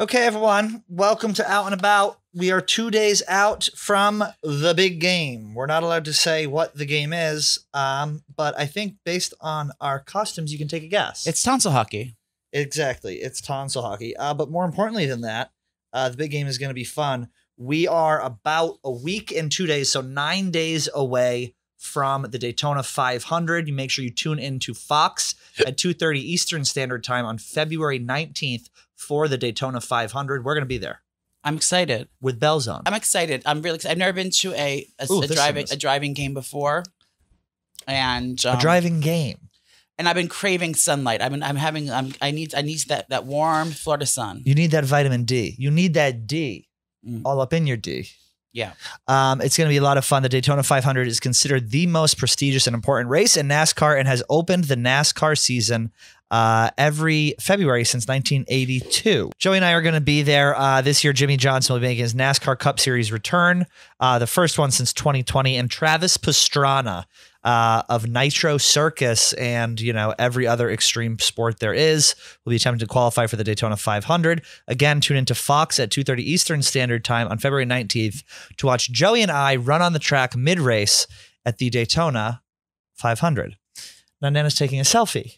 Okay, everyone, welcome to Out and About. We are 2 days out from the big game. We're not allowed to say what the game is, but I think based on our costumes, you can take a guess. It's tonsil hockey. Exactly. It's tonsil hockey. But more importantly than that, the big game is going to be fun. We are about a week and 2 days, so 9 days away from the Daytona 500. You make sure you tune into Fox at 2:30 Eastern Standard Time on February 19th for the Daytona 500. We're going to be there. I'm excited. With bells on. I'm excited. I'm really excited. I've never been to a driving game before. And a driving game. And I've been craving sunlight. I need that warm Florida sun. You need that vitamin D. You need that D. All up in your D. Yeah. It's going to be a lot of fun. The Daytona 500 is considered the most prestigious and important race in NASCAR and has opened the NASCAR season every February since 1982. Joey and I are going to be there this year. Jimmy Johnson will be making his NASCAR Cup Series return, the first one since 2020, and Travis Pastrana of Nitro Circus and, you know, every other extreme sport there is will be attempting to qualify for the Daytona 500. Again, tune into Fox at 2:30 Eastern Standard Time on February 19th to watch Joey and I run on the track mid-race at the Daytona 500. Now Nana's taking a selfie.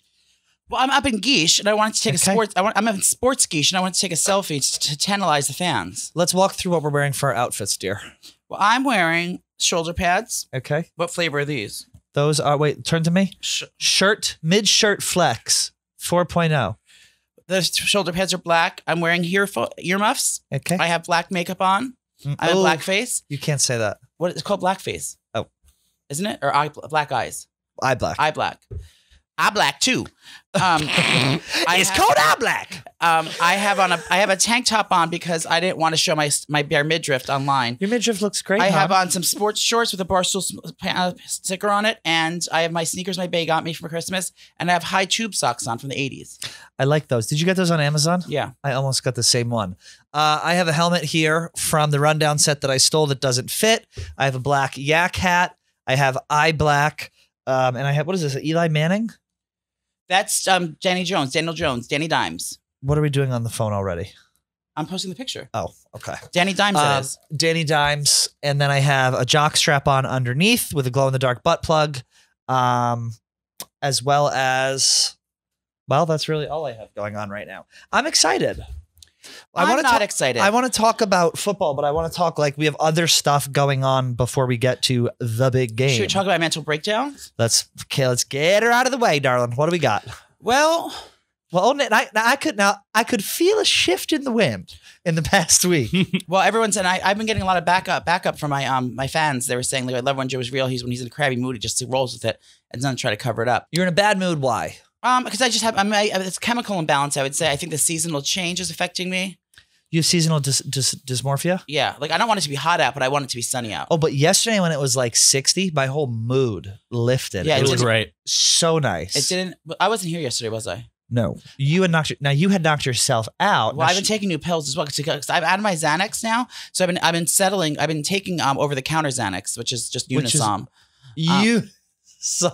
Well, I'm up in Geesh, and I wanted to take a sports. I'm in sports Geesh, and I want to take a selfie to tantalize the fans. Let's walk through what we're wearing for our outfits, dear. Well, I'm wearing shoulder pads. Okay. What flavor are these? Those are, wait, turn to me. Mid-shirt flex 4.0. The shoulder pads are black. I'm wearing earmuffs. Okay. I have black makeup on. I have blackface. You can't say that. What it's called? Blackface. Oh. Isn't it? Or black eyes? Eye black. Eye black. Eye black too. It's called eye black. I have a tank top on because I didn't want to show my bare midriff online. Your midriff looks great. I have on some sports shorts with a Barstool sticker on it, and I have my sneakers my bae got me for Christmas, and I have high tube socks on from the 80s. I like those. Did you get those on Amazon? Yeah. I almost got the same one. I have a helmet here from the Rundown set that I stole that doesn't fit. I have a black yak hat. I have eye black. And I have, what is this, Eli Manning? That's Daniel Danny Dimes. What are we doing on the phone already? I'm posting the picture. Oh, okay. Danny Dimes, that is. Danny Dimes. And then I have a jock strap on underneath with a glow-in-the-dark butt plug, as well as, well, that's really all I have going on right now. I'm excited. I'm not excited. I want to talk about football, but I want to talk like we have other stuff going on before we get to the big game. Should we talk about mental breakdowns? Let's get her out of the way, darling. What do we got? Well, I could feel a shift in the wind in the past week. Well, everyone said I've been getting a lot of backup from my fans. They were saying, like, I love when Joe was real. When he's in a crabby mood, he just rolls with it and doesn't try to cover it up. You're in a bad mood. Why? Because I just have it's chemical imbalance. I would say I think the seasonal change is affecting me. You have seasonal dysmorphia? Yeah, like I don't want it to be hot out, but I want it to be sunny out. Oh, but yesterday when it was like 60, my whole mood lifted. Yeah, it was great. So nice. It didn't. I wasn't here yesterday, was I? No, you had knocked yourself out. Well, I've been taking new pills as well because I'm out of my Xanax now. So I've been settling. I've been taking over the counter Xanax, which is just Unisom.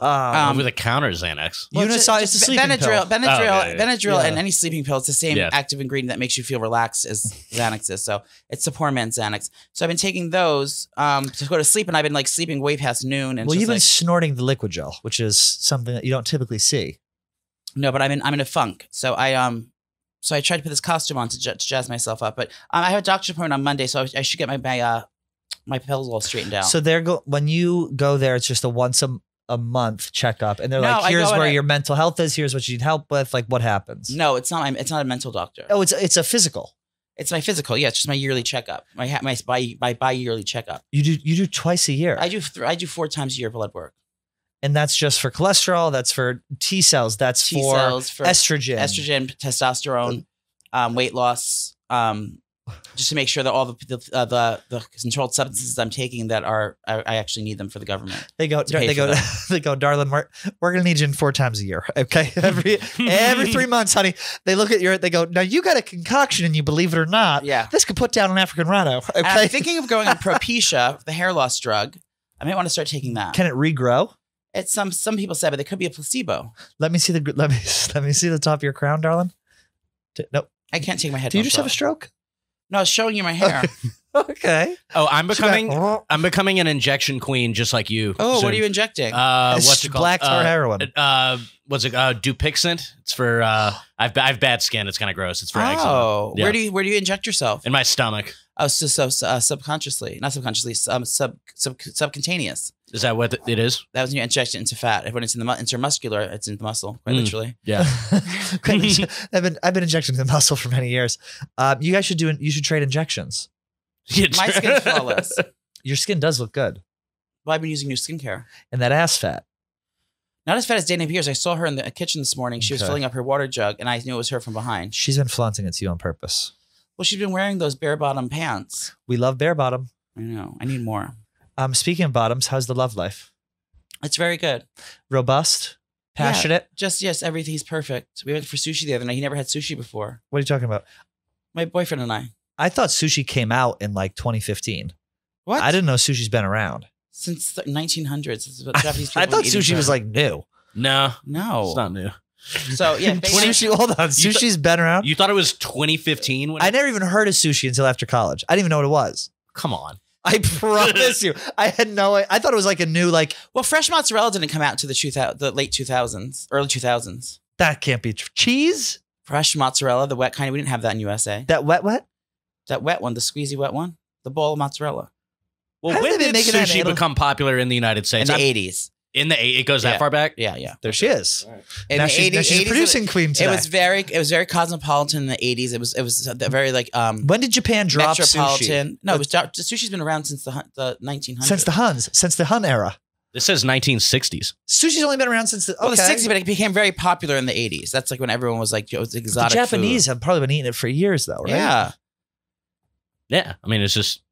Over the counter Xanax. Well, Unisom is a sleeping pill. Benadryl, and any sleeping pill. It's the same active ingredient that makes you feel relaxed as Xanax is. So it's the poor man's Xanax. So I've been taking those to go to sleep, and I've been like sleeping way past noon. And well, you've been snorting the liquid gel, which is something that you don't typically see. No, but I'm in a funk. So I tried to put this costume on to jazz myself up. But I have a doctor's appointment on Monday, so I should get my pills all straightened out. So when you go there, it's just a once a month checkup, and they're like, here's where your mental health is, here's what you need help with, like what happens. No, it's not a mental doctor. Oh, it's a physical. It's my physical. Yeah, it's just my yearly checkup. My bi-yearly checkup. You do twice a year. I do 4 times a year blood work. And that's just for cholesterol, that's for T cells, that's for estrogen, testosterone, weight loss, just to make sure that all the controlled substances I'm taking that I actually need them for the government. They go, darling, we're gonna need you in 4 times a year, okay? Every 3 months, honey. They look at they go, now you got a concoction, and you believe it or not, this could put down an African rhino. Okay, and I'm thinking of going on Propecia, the hair loss drug. I might want to start taking that. Can it regrow? It's some people said, but it could be a placebo. Let me see the top of your crown, darling. Nope. I can't take my headphones Do you just have a off. stroke? No, I was showing you my hair. Okay. Oh, I'm becoming an injection queen just like you. Oh, soon. what are you injecting? What's it called? Black tar heroin. What's it? Dupixent. It's for I've bad skin. It's kind of gross. It's for eczema. Oh, Yeah. where do you inject yourself? In my stomach. Oh, so subconsciously, not subconsciously, subcutaneous. Is that what it is? That was when you inject it into fat. When it's in the intramuscular, it's in the muscle, quite literally. Yeah. I've been injecting the muscle for many years. You guys should you should trade injections. My skin's flawless. Your skin does look good. Well, I've been using new skincare. And that ass fat. Not as fat as Dana Pierce. I saw her in the kitchen this morning. She was filling up her water jug, and I knew it was her from behind. She's been flaunting it to you on purpose. Well, she's been wearing those bare bottom pants. We love bare bottom. I know. I need more. Speaking of bottoms, how's the love life? It's very good. Robust? Passionate? Yeah, yes, everything's perfect. We went for sushi the other night. He never had sushi before. What are you talking about? My boyfriend and I. I thought sushi came out in like 2015. What? I didn't know sushi's been around. Since the 1900s. Japanese people I thought eating sushi was like new. No. No. It's not new. So, yeah. Hold on. Sushi's been around? You thought it was 2015? I never even heard of sushi until after college. I didn't even know what it was. Come on. I promise you. I had I thought it was like a new, like. Well, fresh mozzarella didn't come out until the late 2000s, early 2000s. That can't be true. Cheese? Fresh mozzarella, the wet kind. We didn't have that in USA. That wet? That wet one, the squeezy wet one. The ball of mozzarella. Well, How when did they did make it in sushi Italy? become popular in the United States? In the 80s. In the it goes that Yeah. far back? Yeah. There she is. In Now the she's 80s, a producing queen today. It was very cosmopolitan in the 80s. It was very like When did Japan drop metropolitan. sushi? No, it was sushi's been around since the 1900s. Since the Hun era. This says 1960s. Sushi's only been around since the. Well, the 60s, but it became very popular in the 80s. That's like when everyone was like, it was The exotic Japanese food. have probably been eating it for years, though, right? Yeah, Yeah. I mean, it's just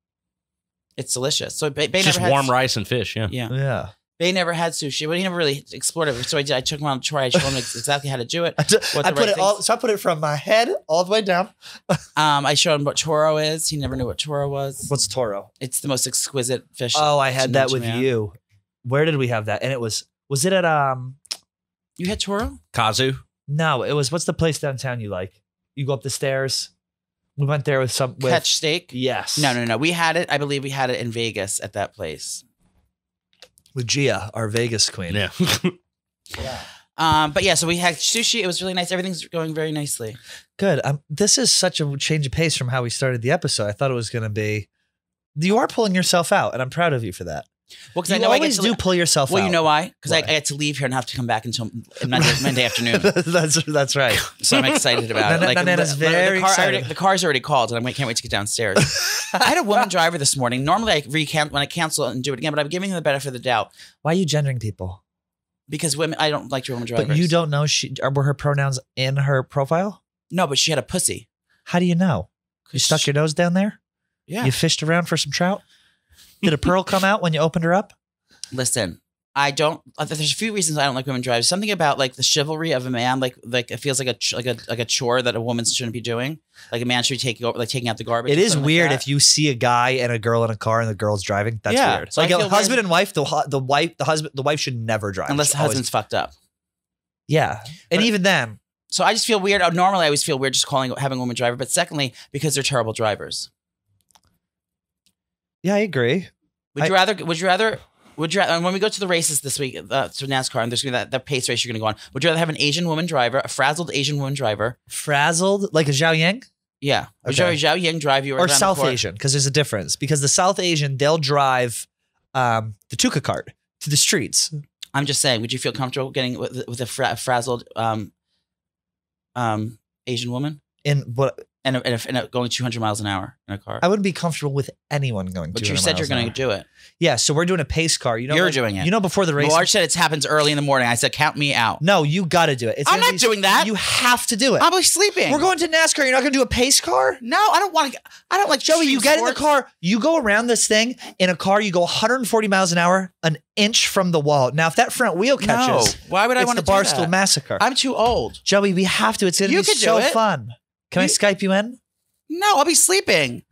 it's delicious. So Bay just never had warm rice and fish. Yeah. Yeah. Yeah. Bay never had sushi, but he never really explored it. So I took him on a tour. I showed him exactly how to do it. I put it from my head all the way down. I showed him what toro is. He never knew what toro was. What's toro? It's the most exquisite fish. Oh, I had that with Japan. you. Where did we have that? And it was it at You had toro? Kazu. No, it was what's the place downtown you like? You go up the stairs. We went there with Catch Steak? Yes. No. We had it. I believe we had it in Vegas at that place. With Gia, our Vegas queen. Yeah. But yeah, so we had sushi. It was really nice. Everything's going very nicely. Good. This is such a change of pace from how we started the episode. I thought it was going to be. You are pulling yourself out, and I'm proud of you for that. Well, because You I know always do pull yourself out. Well, you know why? Because I Why? get to leave here and have to come back until Monday afternoon. that's right. So I'm excited about it. Nana's very excited. The car's already called, and I can't wait to get downstairs. I had a woman driver this morning. Normally, when I cancel it and do it again, but I'm giving her the benefit of the doubt Why are you gendering people? because women. I don't like women drivers. But you don't know were her pronouns in her profile? No, but she had a pussy. How do you know? You stuck your nose down there? Yeah. You fished around for some trout? Did a pearl come out when you opened her up? Listen, I don't. There's a few reasons I don't like women drivers. Something about like the chivalry of a man, like it feels like a chore that a woman shouldn't be doing. Like a man should be taking out the garbage. It is something weird like if you see a guy and a girl in a car and the girl's driving. That's Yeah. weird. So Like I a feel husband weird. and wife, the wife should never drive. unless the Should always- husband's fucked up. Yeah, and But- even then, So I just feel weird. Normally, I always feel weird just having a woman driver. But secondly, because they're terrible drivers. yeah, I agree. Would you rather? And when we go to the races this week, to NASCAR, and there's going to be that pace race you're going to go on, would you rather have an Asian woman driver, a frazzled Asian woman driver? Frazzled like a Zhao Yang Yeah. Would you Okay. rather Zhao Yang drive you or around the South court? Asian? Because there's a difference. Because the South Asian, they'll drive the Tuca cart to the streets. I'm just saying, would you feel comfortable getting with a frazzled Asian woman In what and going 200 miles an hour in a car? I wouldn't be comfortable with anyone going. But 200 you said miles you're an going hour. to do it. Yeah, so we're doing a pace car. You know, You're like- doing it. You know, before the race. Well, Arch said it happens early in the morning. I said, count me out. No, you got to do it. It's I'm gonna not doing that. You have to do it. I'll be sleeping. We're going to NASCAR. You're not going to do a pace car? No, I don't want to. I don't like Joey, you extreme get in the sports. car, you go around this thing in a car, you go 140 miles an hour, an inch from the wall. Now, if that front wheel catches, Why would I it's want the to do Barstool that? Massacre. I'm too old. Joey, we have to. It's going to You be could so do it. fun. Can I Skype you in? No, I'll be sleeping.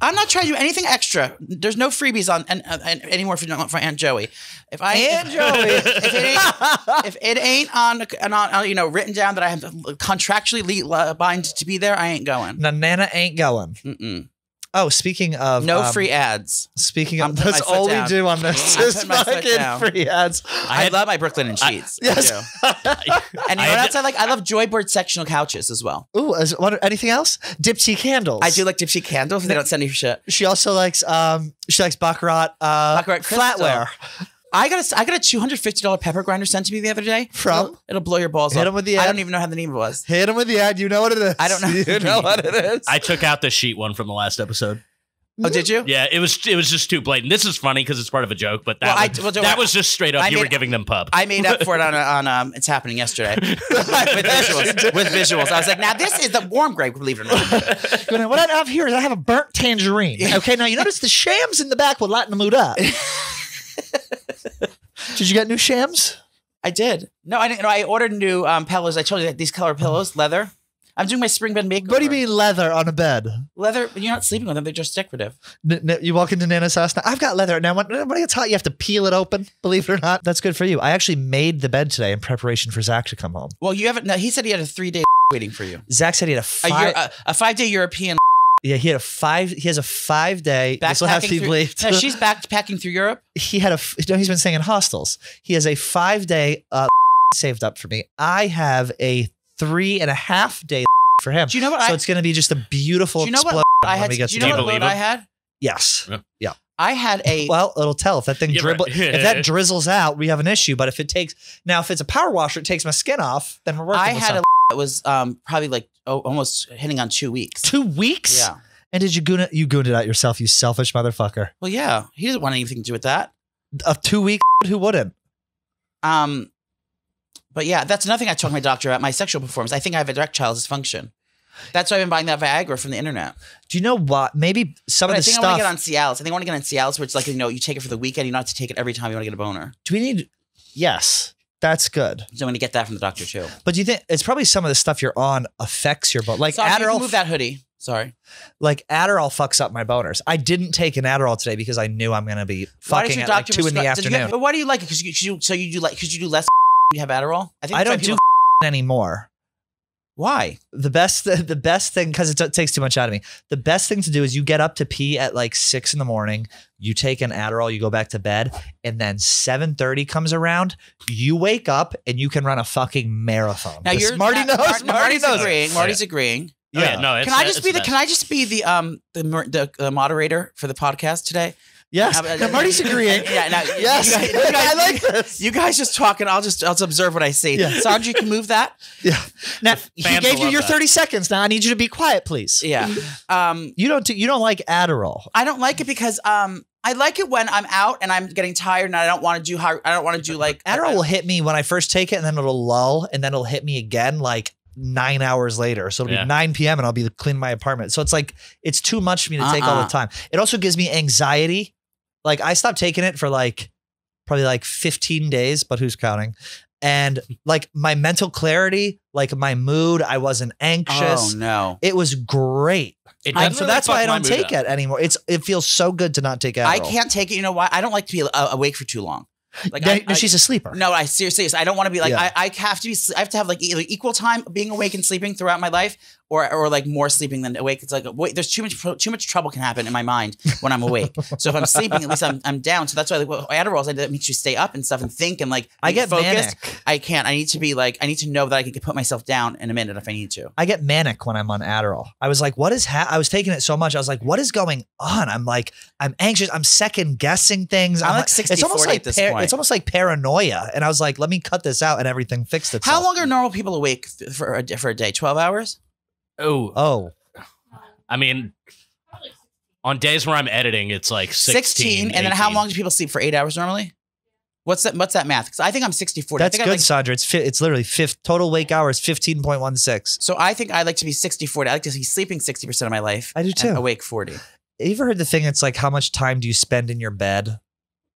I'm not trying to do anything extra. There's no freebies on anymore for Aunt Joey. If it ain't on written down that I have contractually bind to be there, I ain't going. Now, Nana ain't going. Mm-mm. Oh, speaking of no free ads. Speaking of, that's all we do on this is fucking free ads. I love my Brooklyn sheets. Yes. And you know what else I like? I love Joybird sectional couches as well. Ooh, anything else? Dipsy candles. I do like Dipsy candles. They don't send you shit. She also likes Baccarat flatware. I got a $250 pepper grinder sent to me the other day. It'll blow your balls off. Hit him with the ad. I don't even know how the name was. Hit him with the ad. You know what it is. I don't know. You know what it is. I took out the sheet one from the last episode. Oh, did you? Yeah, it was just too blatant. This is funny because it's part of a joke, but that was just straight up. You were giving them pub. I made up for it on It's Happening Yesterday with visuals. I was like, now this is the warm grape, believe it or not. What I have here is I have a burnt tangerine. Okay, now you notice the shams in the back will lighten the mood up. Did you get new shams? I did. No, I didn't. No, I ordered new pillows. I told you that these color pillows, leather. I'm doing my spring bed makeover. What do you mean leather on a bed? Leather, you're not sleeping with them. They're just decorative. You walk into Nana's house now. I've got leather. Now, when it gets hot, you have to peel it open, believe it or not. That's good for you. I actually made the bed today in preparation for Zach to come home. Well, you haven't. No, he said he had a 3-day waiting for you. Zach said he had a 5-day European. Yeah, he has a 5-day. This will have to be bleeped. No, she's backpacking through Europe. He's been staying in hostels. He has a 5-day saved up for me. I have a 3.5-day for him. Do you know what? So it's going to be just a beautiful. Do you know what I had? Do you know what load I had? Yes. Yeah. I had a. Well, it'll tell if that thing if that drizzles out, we have an issue. But if it's a power washer, it takes my skin off. Then we're working. I had that was probably like almost hitting on 2 weeks. 2 weeks? Yeah. And did you goon it? You gooned it out yourself, you selfish motherfucker. Well, yeah. He doesn't want anything to do with that. A 2-week? Who wouldn't? But yeah, that's another thing I talked to my doctor about, my sexual performance. I think I have erectile dysfunction. That's why I've been buying that Viagra from the internet. Do you know what? Maybe some of the stuff. I want to get on Cialis. I think I want to get on Cialis where it's like, you take it for the weekend. You don't have to take it every time you want to get a boner. Do we need? Yes. That's good. So I'm going to get that from the doctor too. But do you think it's probably some of the stuff you're on affects your bone? Like Sorry, Adderall. You can move that hoodie. Sorry. Like Adderall fucks up my boners. I didn't take an Adderall today because I knew I'm going to be fucking at like 2 in the afternoon. But why do you like it? Because you do less when you have Adderall? I don't do anymore. Why? The best thing, because it takes too much out of me. The best thing to do is you get up to pee at like 6 in the morning. You take an Adderall, you go back to bed, and then 7:30 comes around. You wake up and you can run a fucking marathon. Now Marty knows. Marty's agreeing. Marty's agreeing. Yeah. No. Can I just be the moderator for the podcast today? Yes. Now Marty's agreeing. Yeah. Now, yes. I like this. You guys just talk and I'll just observe what I see. Yeah. Sandra, you can move that. Yeah. Now he gave you your 30 seconds. Now I need you to be quiet, please. Yeah. You don't like Adderall. I don't like it because I like it when I'm out and I'm getting tired and I don't want to do like Adderall will hit me when I first take it and then it'll lull and then it'll hit me again like 9 hours later. So it'll be 9 p.m. and I'll be cleaning my apartment. So it's like it's too much for me to take all the time. It also gives me anxiety. Like I stopped taking it for probably 15 days, but who's counting? And like my mental clarity, like my mood, I wasn't anxious. Oh no. It was great. So that's why I don't take it anymore. It feels so good to not take Adderall. I can't take it. You know why? I don't like to be awake for too long. Like she's a sleeper. No, I seriously, I don't want to be like I have to have like either equal time being awake and sleeping throughout my life, or like more sleeping than awake. It's like wait, there's too much trouble can happen in my mind when I'm awake. So if I'm sleeping, at least I'm down. So that's why Adderall that makes you stay up and stuff and think and like I get focused. Manic. I can't. I need to know that I can put myself down in a minute if I need to. I get manic when I'm on Adderall. I was like, what is I was taking it so much. I was like, what is going on? I'm like, I'm anxious. I'm second guessing things. I'm like 60-40 at this point. It's almost like paranoia. And I was like, let me cut this out and everything fixed itself. How long are normal people awake for a day? 12 hours? Oh. I mean, on days where I'm editing, it's like 16 and then how long do people sleep for 8 hours normally? What's that math? Because I think I'm 60-40. That's good, Sandra. It's literally total wake hours 15.16. So I think I like to be 60-40. I like to be sleeping 60% of my life. I do too. And awake 40. You ever heard the thing? It's like how much time do you spend in your bed?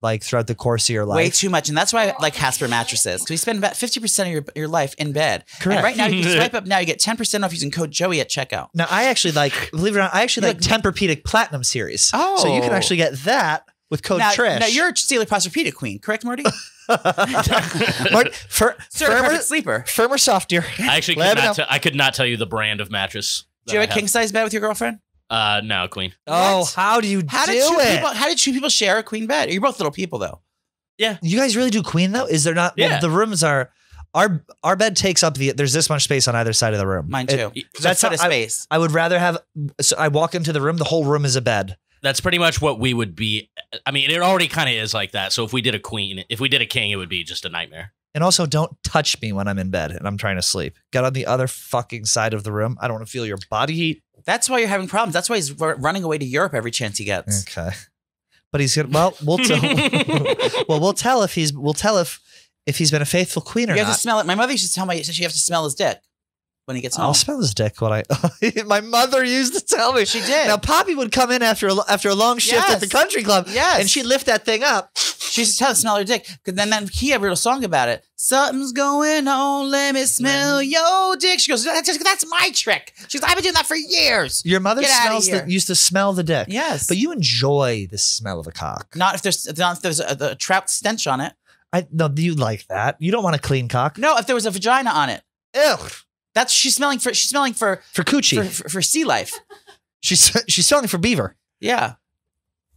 like throughout the course of your life. Way too much. And that's why I like Hasper mattresses. Because you spend about 50% of your life in bed. Correct. And right now, you can swipe up now, you get 10% off using code Joey at checkout. Now, I actually like, believe it or not, I actually like Tempur-Pedic Platinum Series. Oh. So you can actually get that with code Trish. Now, you're a Steeler Posturepedic queen, correct, Marty? Sir, perfect sleeper. Firm or soft, dear? I actually could not tell you the brand of mattress. Do you have a king-size bed with your girlfriend? No, queen. Oh, What? how do you How do did two it? people? How did two people share a queen bed? You're both little people, though. Yeah. You guys really do queen though? Is there not? Yeah. Well, the rooms are. Our bed takes up there's this much space on either side of the room. Mine too. That's That's how of space. I would rather have. So I walk into the room, the whole room is a bed. That's pretty much what we would be. I mean, it already kind of is like that. So if we did a queen, if we did a king, it would be just a nightmare. And also, don't touch me when I'm in bed and I'm trying to sleep. Get on the other fucking side of the room. I don't want to feel your body heat. That's why you're having problems. That's why he's running away to Europe every chance he gets. Okay, but he's gonna. Well, we'll tell. We'll tell if he's been a faithful queen or You not. have to smell it. My mother used to tell me she has to smell his dick when he gets home. I'll smell his dick when I. My mother used to tell me. She did. Now Poppy would come in after a long shift at the country club. Yes. And she'd lift that thing up. She used to tell her to smell her dick. Because then he wrote a song about it. Something's going on. Let me smell your dick. She goes, that's my trick. She goes, I've been doing that for years. Your mother Get outta here. used to smell the dick. Yes. But you enjoy the smell of a cock. Not if there's a trout stench on it. No, you like that. You don't want a clean cock. No, if there was a vagina on it. Ew. She's smelling for coochie. for sea life. She's smelling for beaver. Yeah.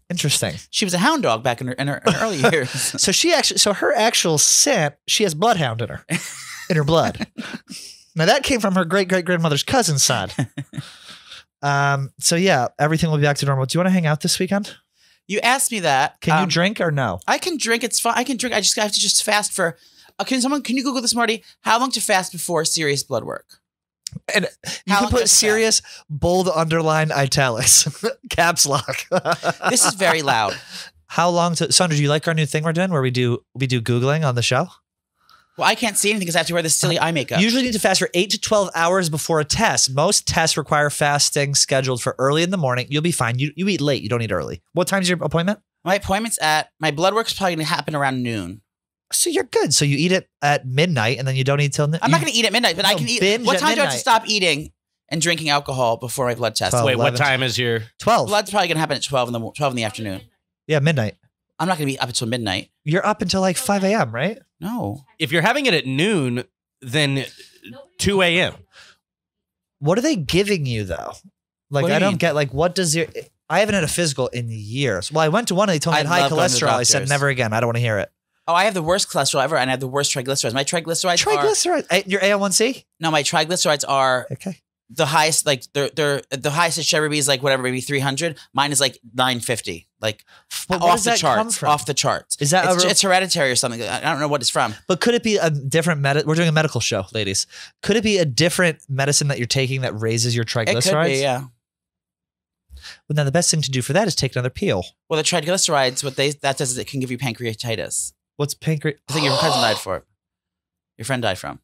Interesting. She was a hound dog back in her early years. So her actual scent, she has bloodhound in her blood. Now that came from her great grandmother's cousin's side. So yeah, everything will be back to normal. Do you want to hang out this weekend? You asked me that. Can you drink or no? I can drink. It's fine. I can drink. I have to just fast for. Can you Google this, Marty? How long to fast before serious blood work? And you How can long put does it serious, bold, underline, italics, caps lock. This is very loud. How long to Sandra? Do you like our new thing we're doing where we do Googling on the show? Well, I can't see anything because I have to wear this silly eye makeup. You usually need to fast for 8 to 12 hours before a test. Most tests require fasting scheduled for early in the morning. You'll be fine. You eat late. You don't eat early. What time's your appointment? My my blood work's probably going to happen around noon. So you're good. So you eat it at midnight and then you don't eat till I'm not going to eat at midnight, but I can eat. binge What at time do I have to midnight. stop eating and drinking alcohol before my blood test? 12. Wait, 11. what time is your? 12. Blood's probably going to happen at 12 in the afternoon. Yeah, midnight. I'm not going to be up until midnight. You're up until like 5 a.m., right? No. If you're having it at noon, then 2 a.m. What are they giving you though? Like, What do I you don't mean? get like, what does your, I haven't had a physical in years. Well, I went to one and they told me I I had high love going to the cholesterol. I said, doctors. never again. I don't want to hear it. Oh, I have the worst cholesterol ever, and I have the worst triglycerides. My triglycerides are Triglycerides. Your A1C? no. My triglycerides are Okay. the highest. Like they're the highest it should ever be is like whatever, maybe 300. Mine is like 950. Like But where off does the that come charts. from? Off the charts. Is that it's hereditary or something? I don't know what it's from. But could it be a different we're doing a medical show, ladies. Could it be a different medicine that you're taking that raises your triglycerides? It could be, yeah. Well, now the best thing to do for that is take another peel. Well, the triglycerides, that does is it can give you pancreatitis. What's pancreas? I think your cousin died for it. Your friend died from.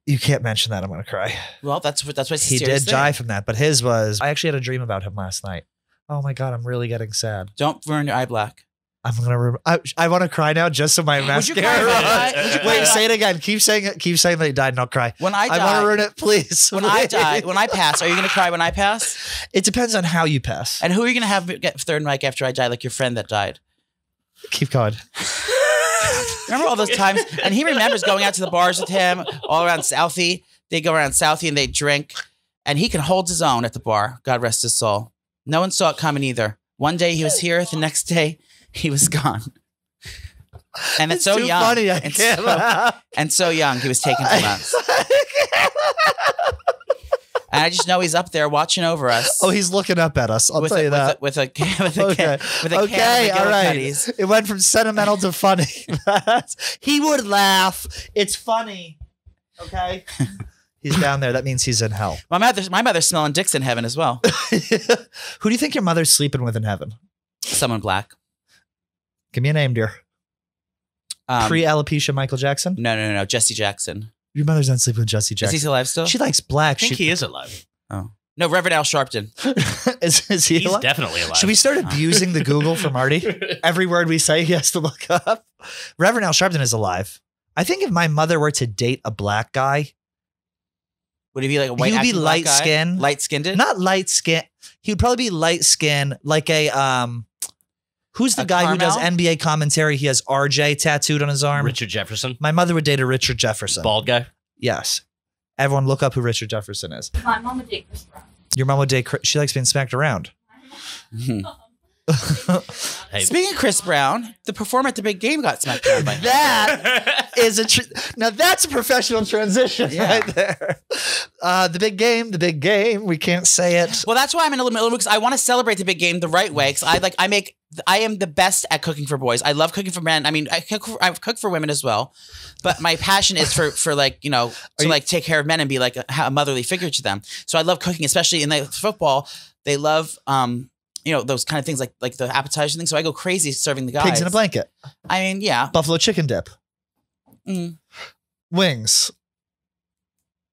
You can't mention that. I'm going to cry. Well, that's what it's a He serious did thing. die from that, but his was, I actually had a dream about him last night. Oh my God, I'm really getting sad. Don't ruin your eye black. I'm going to, I want to cry now just so my Would you mascara. cry if I died? Would you cry Wait, if say it again. Keep saying it. Keep saying that he died and I'll cry. When I I want die, to ruin it, please. when I die, when I pass, are you going to cry when I pass? It depends on how you pass. And who are you going to have get third mic after I die, like your friend that died? Keep going. Remember all those times? And he remembers going out to the bars with him all around Southie. They go around Southie and they drink. And he can hold his own at the bar. God rest his soul. No one saw it coming either. One day he was here. The next day he was gone. And it's so too young. funny. I and, can't so, laugh. and so young. He was taken from us. And I just know he's up there watching over us. Oh, he's looking up at us. I'll tell you that. With a can of Okay, all right. McGillicuddy's. It went from sentimental to funny. He would laugh. It's funny. Okay. He's down there. That means he's in hell. My mother's smelling dicks in heaven as well. Who do you think your mother's sleeping with in heaven? Someone black. Give me a name, dear. Pre-alopecia Michael Jackson? No. Jesse Jackson. Your mother's not sleeping with Jesse Is Jackson. he alive still? She likes black. I think he is alive. Oh. No, Reverend Al Sharpton. Is he He's alive? definitely alive. Should we start abusing the Google for Marty? Every word we say, he has to look up. Reverend Al Sharpton is alive. I think if my mother were to date a black guy, Would he be like a white? he would be acting black light guy? skin. Light skinned. Not light skin. He would probably be light skin, like a who's the A guy who does Carmel? NBA commentary? He has RJ tattooed on his arm. Richard Jefferson, My mother would date a Richard Jefferson. bald guy. Yes. Everyone look up who Richard Jefferson is. My mom would date Chris Brown. Your mom would date. She likes being smacked around. Hey, Speaking of Chris Brown, the performer at the big game got smacked down by him. That is now that's a professional transition Yeah. right there. The big game. We can't say it. Well, that's why I'm in a little bit because I want to celebrate the big game the right way. Because I am the best at cooking for boys. I love cooking for men. I mean, I've cooked for women as well, but my passion is for like, you know, to like take care of men and be like a motherly figure to them. So I love cooking, especially in the football. They love, you know, those kind of things like the appetizer things. So I go crazy serving the guys. Pigs in a blanket. I mean, yeah. Buffalo chicken dip. Mm. Wings.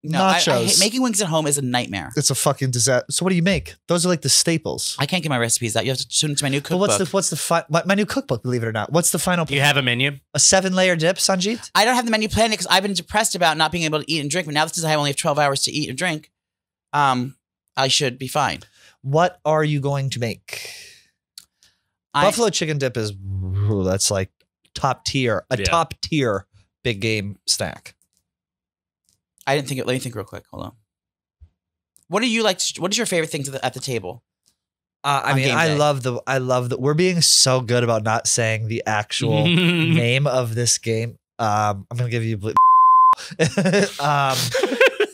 No, I Nachos. hate, making wings at home is a nightmare. It's a fucking disaster. So what do you make? Those are like the staples. I can't get my recipes out. You have to tune into my new But cookbook. what's the my new cookbook? Believe it or not, what's the final? you have a menu. A 7-layer dip, Sanjeet. I don't have the menu planned because I've been depressed about not being able to eat and drink. But now that I only have 12 hours to eat and drink, I should be fine. What are you going to make? Buffalo chicken dip is that's like top tier, Yeah. top tier big game snack. I didn't think it. Let me think real quick. Hold on. What do you like? What is your favorite thing at the table? I On mean, game I day. love the. We're being so good about not saying the actual name of this game. I'm gonna give you.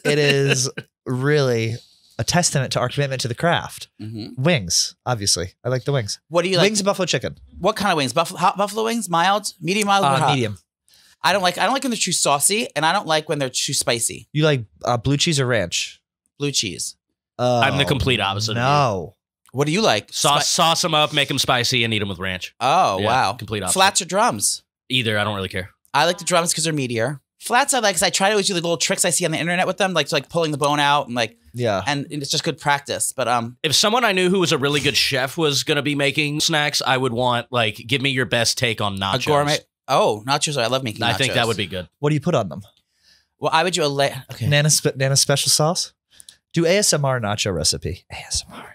It is really a testament to our commitment to the craft. Mm-hmm. Wings, obviously, I like the wings. What do you like? Wings and buffalo chicken. What kind of wings? Hot buffalo wings? Mild? Medium? Mild? or hot? Medium. I don't like when they're too saucy, and I don't like when they're too spicy. You like blue cheese or ranch? Blue cheese. I'm the complete opposite of you. No. What do you like? Sauce them up, make them spicy, and eat them with ranch. Oh Yeah, wow. complete opposite. Flats or drums? Either, I don't really care. I like the drums because they're meatier. Flats I like because I try to always do the little tricks I see on the internet with them, like pulling the bone out and Yeah. and it's just good practice. But If someone I knew who was a really good chef was going to be making snacks, I would want, like, give me your best take on nachos. a gourmet. Oh, nachos! I love making nachos. I think that would be good. What do you put on them? Well, I would do a layer. Okay. Nana special sauce. Do ASMR nacho recipe. ASMR.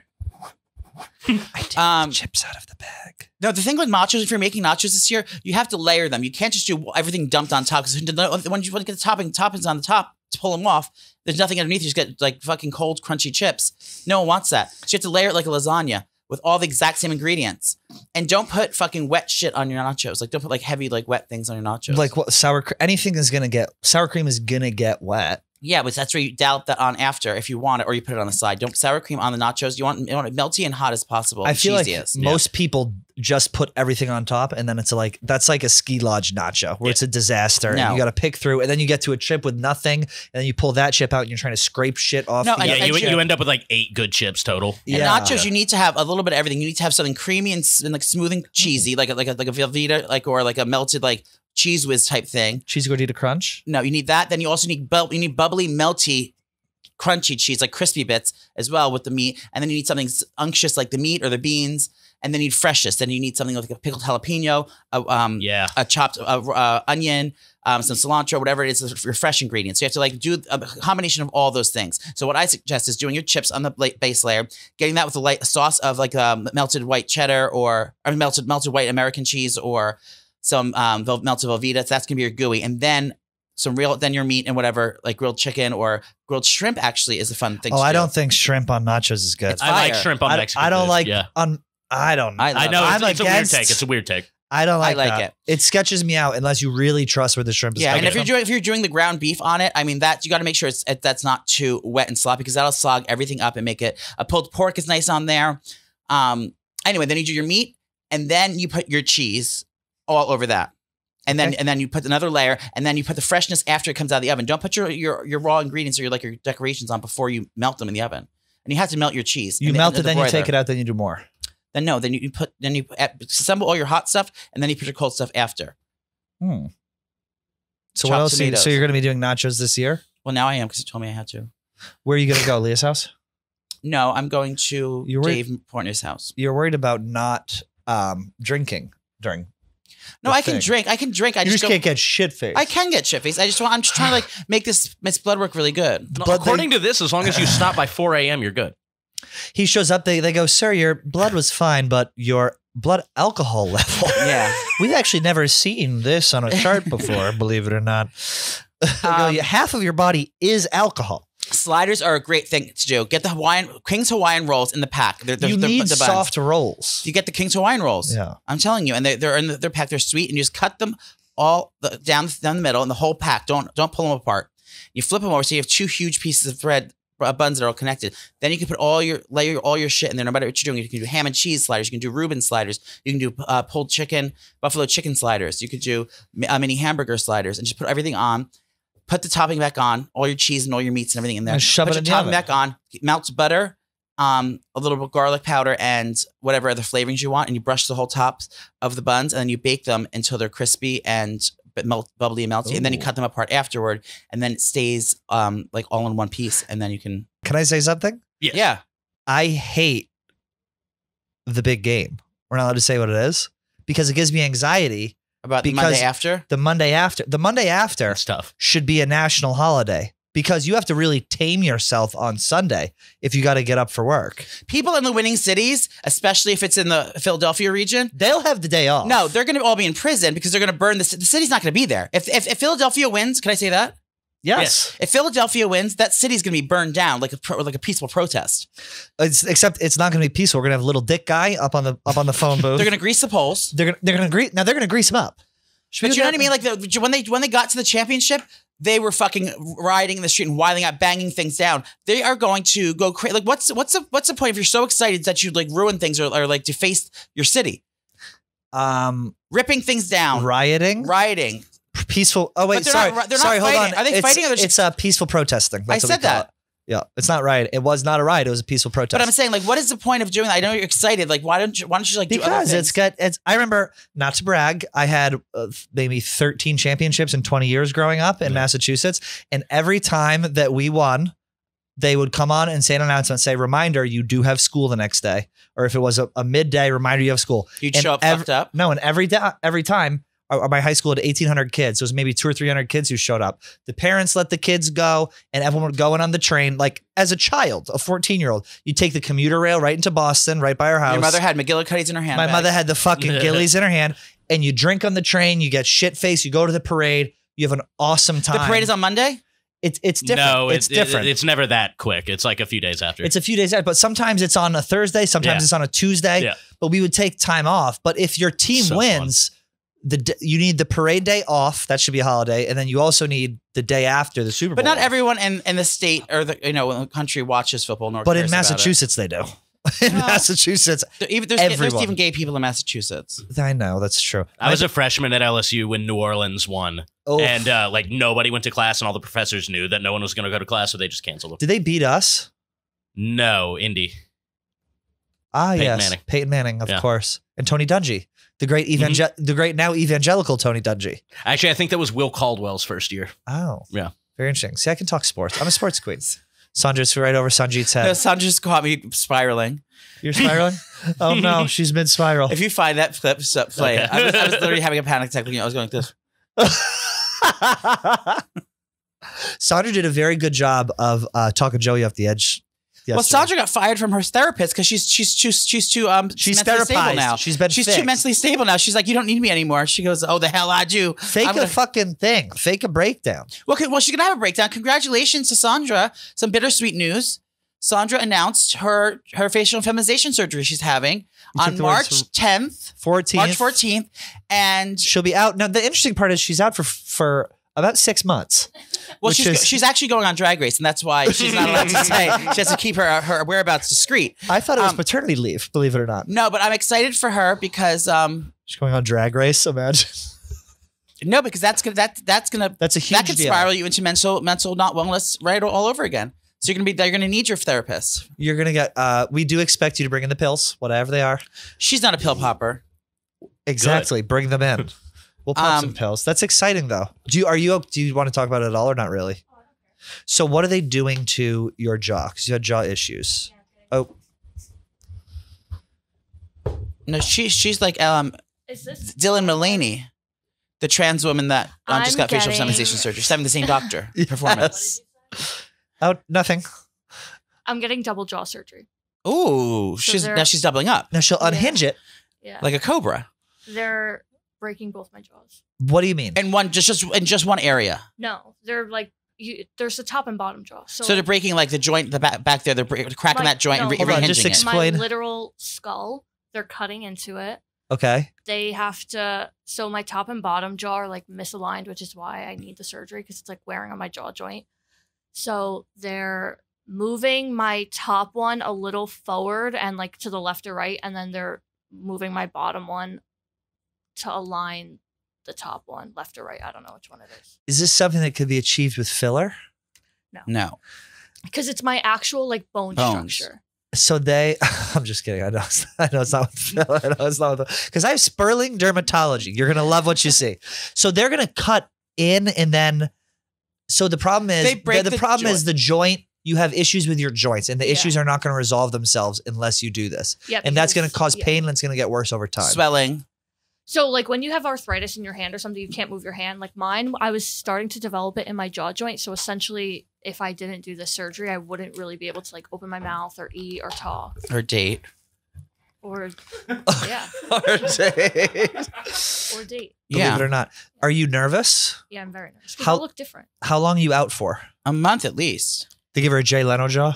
I take the chips out of the bag. No, the thing with nachos, if you're making nachos this year, you have to layer them. You can't just do everything dumped on top. Because when you want to get the toppings on the top to pull them off, there's nothing underneath. You just get like fucking cold, crunchy chips. No one wants that. So you have to layer it like a lasagna with all the exact same ingredients. And don't put fucking wet shit on your nachos. Like don't put like heavy, like wet things on your nachos. Like what sour cream? Anything is gonna get sour cream is gonna get wet. Yeah, but that's where you dollop that on after if you want it, or you put it on the side. Don't put sour cream on the nachos. You want it melty and hot as possible. I feel like cheesiest. most people just put everything on top, and then it's like that's like a ski lodge nacho where it's a disaster. No. And you got to pick through, and then you get to a chip with nothing, and then you pull that chip out, and you're trying to scrape shit off. No, the I- Yeah, other chip. you end up with like 8 good chips total. And nachos, you need to have a little bit of everything. You need to have something creamy and like smooth and cheesy, like a Velveeta, or like a melted like cheese whiz type thing. cheese gordita crunch. No, you need that. Then you also need bubbly, melty, crunchy cheese, like crispy bits as well with the meat. And then you need something unctuous like the meat or the beans. And then you need freshest. Then you need something like a pickled jalapeno, a chopped onion, some cilantro, whatever it is, your fresh ingredients. So you have to like do a combination of all those things. So what I suggest is doing your chips on the base layer, getting that with a light sauce of like melted white cheddar or melted white American cheese or some melted Velveeta. So that's gonna be your gooey, and then then your meat and whatever, like grilled chicken or grilled shrimp. Actually, is a fun thing. Oh, to I do. don't think shrimp on nachos is good. It's I like fire. shrimp on Mexican I don't food. like Yeah. on. I don't. I I know I'm it's a weird against- take. It's a weird take. I don't like. like that. it. It sketches me out unless you really trust where the shrimp is. Yeah, coming and from. if you're doing the ground beef on it, I mean that you got to make sure that's not too wet and sloppy because that'll sog everything up and make it. A pulled pork is nice on there. Anyway, then you do your meat and then you put your cheese all over that. And then you put another layer, and then you put the freshness after it comes out of the oven. Don't put your raw ingredients or your decorations on before you melt them in the oven. And you have to melt your cheese. you melt it, then you take it out, then you do more. Then you assemble all your hot stuff, and then you put your cold stuff after. So Chopped what else? tomatoes. So you're going to be doing nachos this year? Well, now I am because you told me I had to. Where are you going to go? Leah's house? No, I'm going to You're worried- Dave Portnoy's house. You're worried about not drinking during. No, the I can thing. drink. I can drink. I You just don't- can't get shit faced. I can get shit faced. I'm just trying to like make this blood work really good. No, But according to this, as long as you stop by 4 a.m., you're good. He shows up. They go, sir, your blood was fine, but your blood alcohol level. Yeah. We've actually never seen this on a chart before, believe it or not. They go, half of your body is alcohol. Sliders are a great thing to do. Get the King's Hawaiian rolls in the pack. They're You need the buns. soft rolls. You get the King's Hawaiian rolls. Yeah. I'm telling you, and they're in their pack. They're sweet, and you just cut them all down the middle in the whole pack. Don't pull them apart. You flip them over so you have two huge pieces of thread buns that are all connected. Then you can put all your shit in there. No matter what you're doing, you can do ham and cheese sliders. You can do Reuben sliders. You can do pulled chicken, buffalo chicken sliders. You could do mini hamburger sliders, and just put everything on. Put the topping back on, all your cheese and all your meats and everything in there. And shove Put it your in the topping oven. back on. Melt butter, a little bit of garlic powder, and whatever other flavorings you want. And you brush the whole tops of the buns, and then you bake them until they're crispy and bubbly and melty. And then you Ooh. cut them apart afterward, and then it stays like all in one piece. And then you can, Can I say something? Yes. yeah. I hate the big game. We're not allowed to say what it is because it gives me anxiety. About the Because- Monday after. The Monday after That's tough. should be a national holiday because you have to really tame yourself on Sunday if you got to get up for work. People in the winning cities, especially if it's in the Philadelphia region, They'll have the day off. no, they're going to all be in prison because they're going to burn the city's not going to be there. If Philadelphia wins, can I say that? Yes. If Philadelphia wins, that city's going to be burned down like a peaceful protest. Except it's not going to be peaceful. We're going to have a little dick guy up on the phone booth. They're going to grease the poles. They're going to grease him up. But you know what I mean? Like when they got to the championship, they were fucking riding in the street and wilding out, banging things down. They are going to go crazy. Like what's the point if you're so excited that you like ruin things or like deface your city? Ripping things down, rioting. Peaceful. Oh wait, But they're sorry. not- they're not sorry, hold fighting. on. Are they fighting or they're It's a peaceful protesting. That's I what we said call that. it. Yeah, it's not riot. It was not a riot. It was a peaceful protest. But I'm saying, like, what is the point of doing that? I know you're excited. Like, why don't you like do other because things? it's I remember, not to brag, I had maybe 13 championships in 20 years growing up in Massachusetts, and every time that we won, they would come on and say an announcement, say, reminder, you do have school the next day. Or if it was a midday, reminder, you have school. You'd And show up fucked up. No, and every time, my high school had 1,800 kids. So it was maybe 200 or 300 kids who showed up. The parents let the kids go, and everyone would go in on the train. Like as a child, a 14-year-old, you take the commuter rail right into Boston, right by our house. Your mother had McGillicuddy's in her hand. My mother had the fucking gillies in her hand, and you drink on the train. You get shit faced. You go to the parade. You have an awesome time. The parade is on Monday. It's different. No, it's different. It's never that quick. It's like a few days after. It's a few days out, but sometimes it's on a Thursday. Sometimes Yeah. it's on a Tuesday. Yeah. But we would take time off. But if your team So wins, you need the parade day off. That should be a holiday, and then you also need the day after the Super Bowl. But not off. everyone in the state or the country watches football. Nor But in cares about it. Massachusetts, they do. In Well, Massachusetts, There's everyone. even gay people in Massachusetts. I know that's true. I was a freshman at LSU when New Orleans won. Oh. And like nobody went to class and all the professors knew that no one was going to go to class, so they just canceled them. Did they beat us? No, Indy. Ah, Peyton yes, Manning. Peyton Manning, of Yeah. course, and Tony Dungy, the great the great now evangelical Tony Dungy. Actually, I think that was Will Caldwell's first year. Oh, Yeah. very interesting. See, I can talk sports. I'm a sports queen. Sandra's right over Sanjeet's head. No, Sandra just caught me spiraling. You're spiraling? Oh no, she's mid spiral. If you find that clip, play it. Okay. I was literally having a panic attack. I was going like this. Sandra did a very good job of talking Joey off the edge. Well, yesterday. Sandra got fired from her therapist because she's too mentally stable therapized. now. She's been too fixed. mentally stable now. She's like, you don't need me anymore. She goes, oh, the hell I do. Fake I'm a gonna- fucking thing. Fake a breakdown. Well, she's gonna have a breakdown. Congratulations to Sandra. Some bittersweet news. Sandra announced her facial feminization surgery she's having You took on the words March 10th, 14th. March 14th, and She'll be out. Now, the interesting part is she's out for about 6 months. well, which she's is- actually going on Drag Race, and that's why she's not allowed to say. She has to keep her whereabouts discreet. I thought it was paternity leave, believe it or not. No, but I'm excited for her because She's going on Drag Race, imagine. no, because that's gonna That's a huge that could deal. spiral you into mental not wellness right all over again. So you're gonna need your therapist. You're going to get, we do expect you to bring in the pills, whatever they are. She's not a pill popper. Exactly. Bring them in. We'll pop some pills. That's exciting though. Do you want to talk about it at all or not really? So what are they doing to your jaw? Because you had jaw issues. Oh, No, she's like Is this Dylan Mullaney, the trans woman that just got facial getting- feminization surgery. She's having the same doctor Yes. performance. oh, nothing. I'm getting double jaw surgery. Ooh, So now she's doubling up Now she'll unhinge it. Yeah. like a cobra. They're breaking both my jaws. What do you mean? And one just in just one area. No, they're like there's the top and bottom jaw. So, So they're breaking like the joint, the back there. They're cracking Like, that joint and no. Hold on, just rehinging it. explain. my literal skull, they're cutting into it. Okay. They have to, so my top and bottom jaw are like misaligned, which is why I need the surgery because it's like wearing on my jaw joint. So they're moving my top one a little forward and like to the left or right, and then they're moving my bottom one to align the top one left or right. I don't know which one it is. Is this something that could be achieved with filler? No. Because it's my actual like bone Bones. structure. So they, I'm just kidding. I know it's not with filler. I know it's not with, because I have Sperling dermatology. You're going to love what you see. So they're going to cut in and then, so the problem is, They break the the problem is joint. the joint, you have issues with your joints and the Yeah. issues are not going to resolve themselves unless you do this. Yeah, And that's going to because- cause yeah. pain and it's going to get worse over time. Swelling. So like when you have arthritis in your hand or something, you can't move your hand. Like mine, I was starting to develop it in my jaw joint. So essentially, if I didn't do this surgery, I wouldn't really be able to like open my mouth or eat or talk Or date. or yeah or date. Believe it Yeah. or not. Are you nervous? Yeah, I'm very nervous. 'Cause How- I look different. How long are you out for? A month at least. They give her a Jay Leno jaw?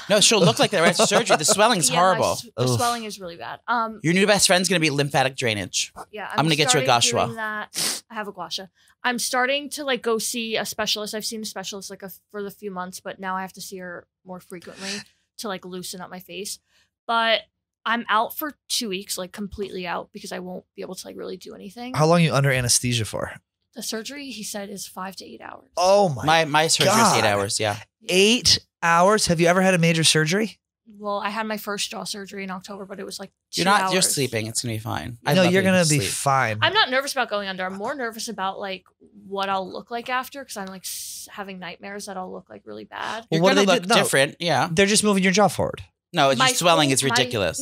No, she'll look like that right after surgery. The swelling's yeah, horrible. the Oof. swelling is really bad. Your new best friend's going to be lymphatic drainage. Yeah, I'm gonna get you a starting gua doing that. I have a gua sha. I'm starting to like go see a specialist. I've seen a specialist like for the few months, but now I have to see her more frequently to like loosen up my face. But I'm out for 2 weeks, like completely out because I won't be able to like really do anything. How long are you under anesthesia for? The surgery, he said, is 5 to 8 hours. Oh My surgery is God. 8 hours. Yeah. 8 hours? Have you ever had a major surgery? Well, I had my first jaw surgery in October, but it was like 2 You're hours. sleeping. It's going to be fine. No, you're going to be fine. I'm not nervous about going under. I'm more nervous about like what I'll look like after because I'm like having nightmares that I'll look like really bad. You're What do going to they look do? No. different. Yeah. They're just moving your jaw forward. No, your My swelling whole- is ridiculous.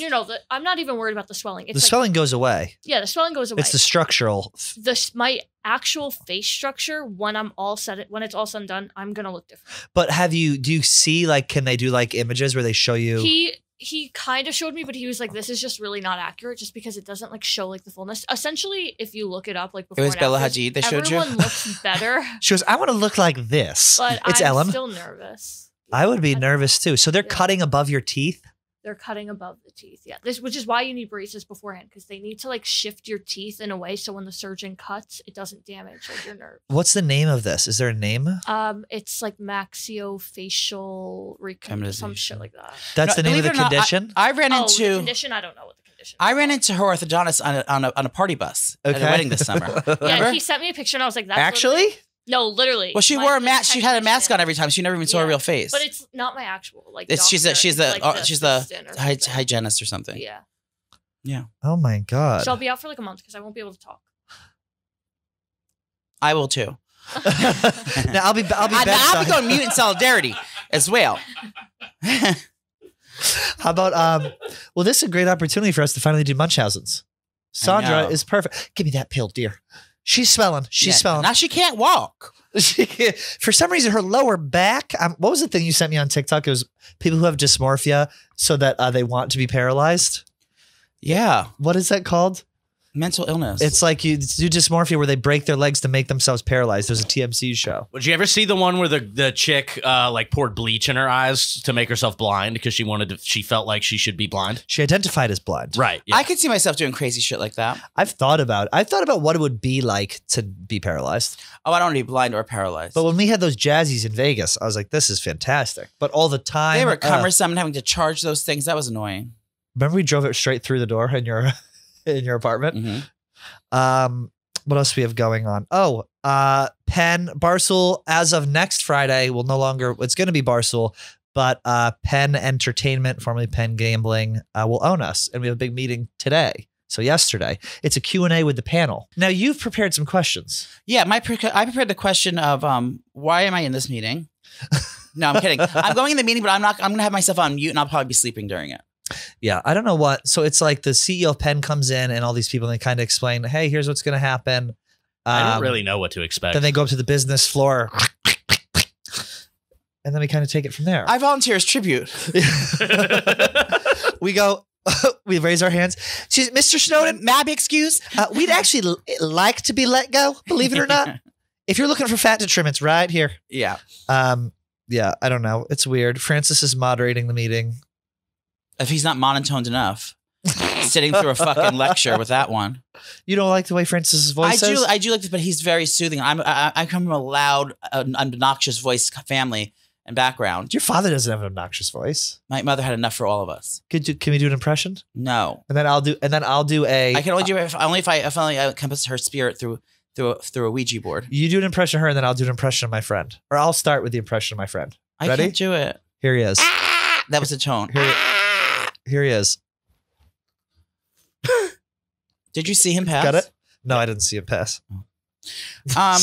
I'm not even worried about the swelling. It's The like, swelling goes away. yeah, the swelling goes away. It's the structural. My actual face structure when it's all said and done, I'm gonna look different. But do you see, like, can they do like images where they show you? He kind of showed me, but he was like, "This is just really not accurate, just because it doesn't like show like the fullness." Essentially, if you look it up, like before was and Bella after, Hadid they showed you? everyone looks better, She goes, I want to look like this. but It's I'm Ellen. still nervous. I would be nervous too. So they're Yeah. cutting above your teeth? They're cutting above the teeth. Yeah, which is why you need braces beforehand because they need to like shift your teeth in a way so when the surgeon cuts, it doesn't damage like your nerve. What's the name of this? Is there a name? It's like maxillofacial some shit like that. That's No, the name of believe the it or not, condition? I ran The into condition. I don't know what the condition. I ran into her orthodontist on a party bus at a Okay. wedding this summer. Yeah, Remember? he sent me a picture and I was like, "That's Actually? literally-" No, literally. Well, she My- wore a the mask. She had a mask on technician- every time. So you never even saw her Yeah. real face. But it's not my actual like. She's doctor. the It's like the she's the assistant or something. hygienist or something. Yeah. Oh my God. So I'll be out for like a month because I won't be able to talk. I will too. Now I'll be I'll be bedside. going mute in solidarity as well. How about well, this is a great opportunity for us to finally do Munchausen's. Sandra know. is perfect. Give me that pill, dear. She's swelling. She's Yeah, swelling. Now she can't walk. For some reason, her lower back. What was the thing you sent me on TikTok? It was people who have dysmorphia so that they want to be paralyzed. Yeah. What is that called? Mental illness. It's like you do dysmorphia where they break their legs to make themselves paralyzed. There's a TMC show. Would you ever see the one where the chick like poured bleach in her eyes to make herself blind because she felt like she should be blind? She identified as blind. Right. Yeah. I could see myself doing crazy shit like that. I've thought about what it would be like to be paralyzed. Oh, I don't want to be blind or paralyzed. But when we had those jazzies in Vegas, I was like, this is fantastic. But all the time, they were cumbersome and having to charge those things. That was annoying. remember we drove it straight through the door in your apartment? Mhm. What else do we have going on? Oh, Penn Barstool as of next Friday will no longer, it's going to be Barstool, but Penn Entertainment, formerly Penn Gambling, will own us. And we have a big meeting today. So yesterday, it's a Q&A with the panel. Now you've prepared some questions. Yeah, I prepared the question of why am I in this meeting? No, I'm kidding. I'm going in the meeting, but I'm going to have myself on mute, and I'll probably be sleeping during it. Yeah, I don't know what. So it's like the CEO of Penn comes in and all these people, and they kind of explain, hey, here's what's going to happen. I don't really know what to expect. Then they go up to the business floor. And then we kind of take it from there. I volunteer as tribute. We go, we raise our hands. Mr. Snowden, May I be excused? we'd actually like to be let go, believe it or not. If you're looking for fat to trim, it's right here. Yeah. Yeah, I don't know. It's weird. Francis is moderating the meeting. If he's not monotoned enough, sitting through a fucking lecture with that one. You don't like the way Francis's voice is? I do like this, but he's very soothing. I come from a loud, obnoxious voice family and background. Your father doesn't have an obnoxious voice. My mother had enough for all of us. Can we do an impression? No. And then I'll do a. I can only do it if I encompass her spirit through a Ouija board. You do an impression of her, and then I'll do an impression of my friend. Or I'll start with the impression of my friend. I Ready? can't do it. Here he is. That was a tone. Here he is. Did you see him pass? Got it? No, I didn't see him pass. Um,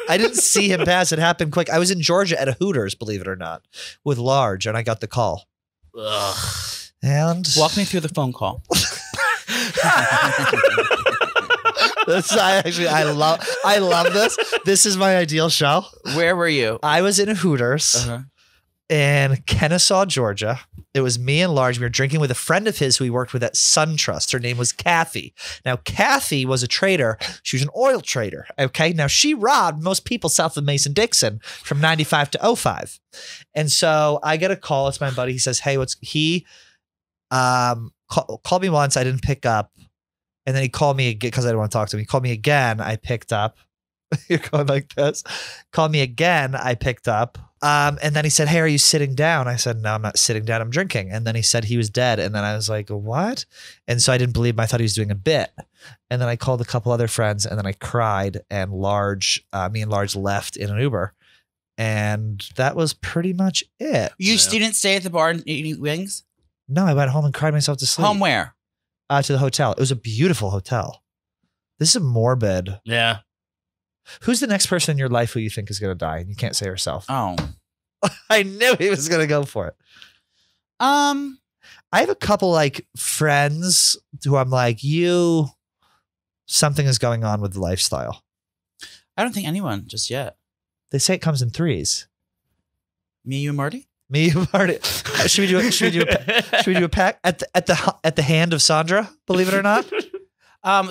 I didn't see him pass. It happened quick. I was in Georgia at a Hooters, believe it or not, with Large, and I got the call. Ugh. And walk me through the phone call. I love this. This is my ideal show. Where were you? I was in a Hooters in Kennesaw, Georgia. It was me and Large. We were drinking with a friend of his who he worked with at SunTrust. Her name was Kathy. Now, Kathy was a trader. She was an oil trader. Okay. Now, she robbed most people south of Mason-Dixon from 95 to 05. And so I get a call. It's my buddy. He says, hey, he called me once. I didn't pick up. And then he called me again because I didn't want to talk to him. He called me again. I picked up. You're going like this. Called me again. I picked up. And then he said, hey, are you sitting down? I said, no, I'm not sitting down. I'm drinking. And then he said he was dead. And then I was like, what? And so I didn't believe him. I thought he was doing a bit. And then I called a couple other friends and then I cried and me and Large left in an Uber. And that was pretty much it. You didn't stay at the bar and eat wings? No, I went home and cried myself to sleep. Home where? To the hotel. It was a beautiful hotel. This is morbid. Yeah. Who's the next person in your life who you think is going to die? And you can't say herself. Oh. I knew he was going to go for it. I have a couple like friends who I'm like, something is going on with the lifestyle. I don't think anyone just yet. They say it comes in threes. Me, you, and Marty? Me, you, Marty. Should we do a pack at the hand of Sandra? Believe it or not.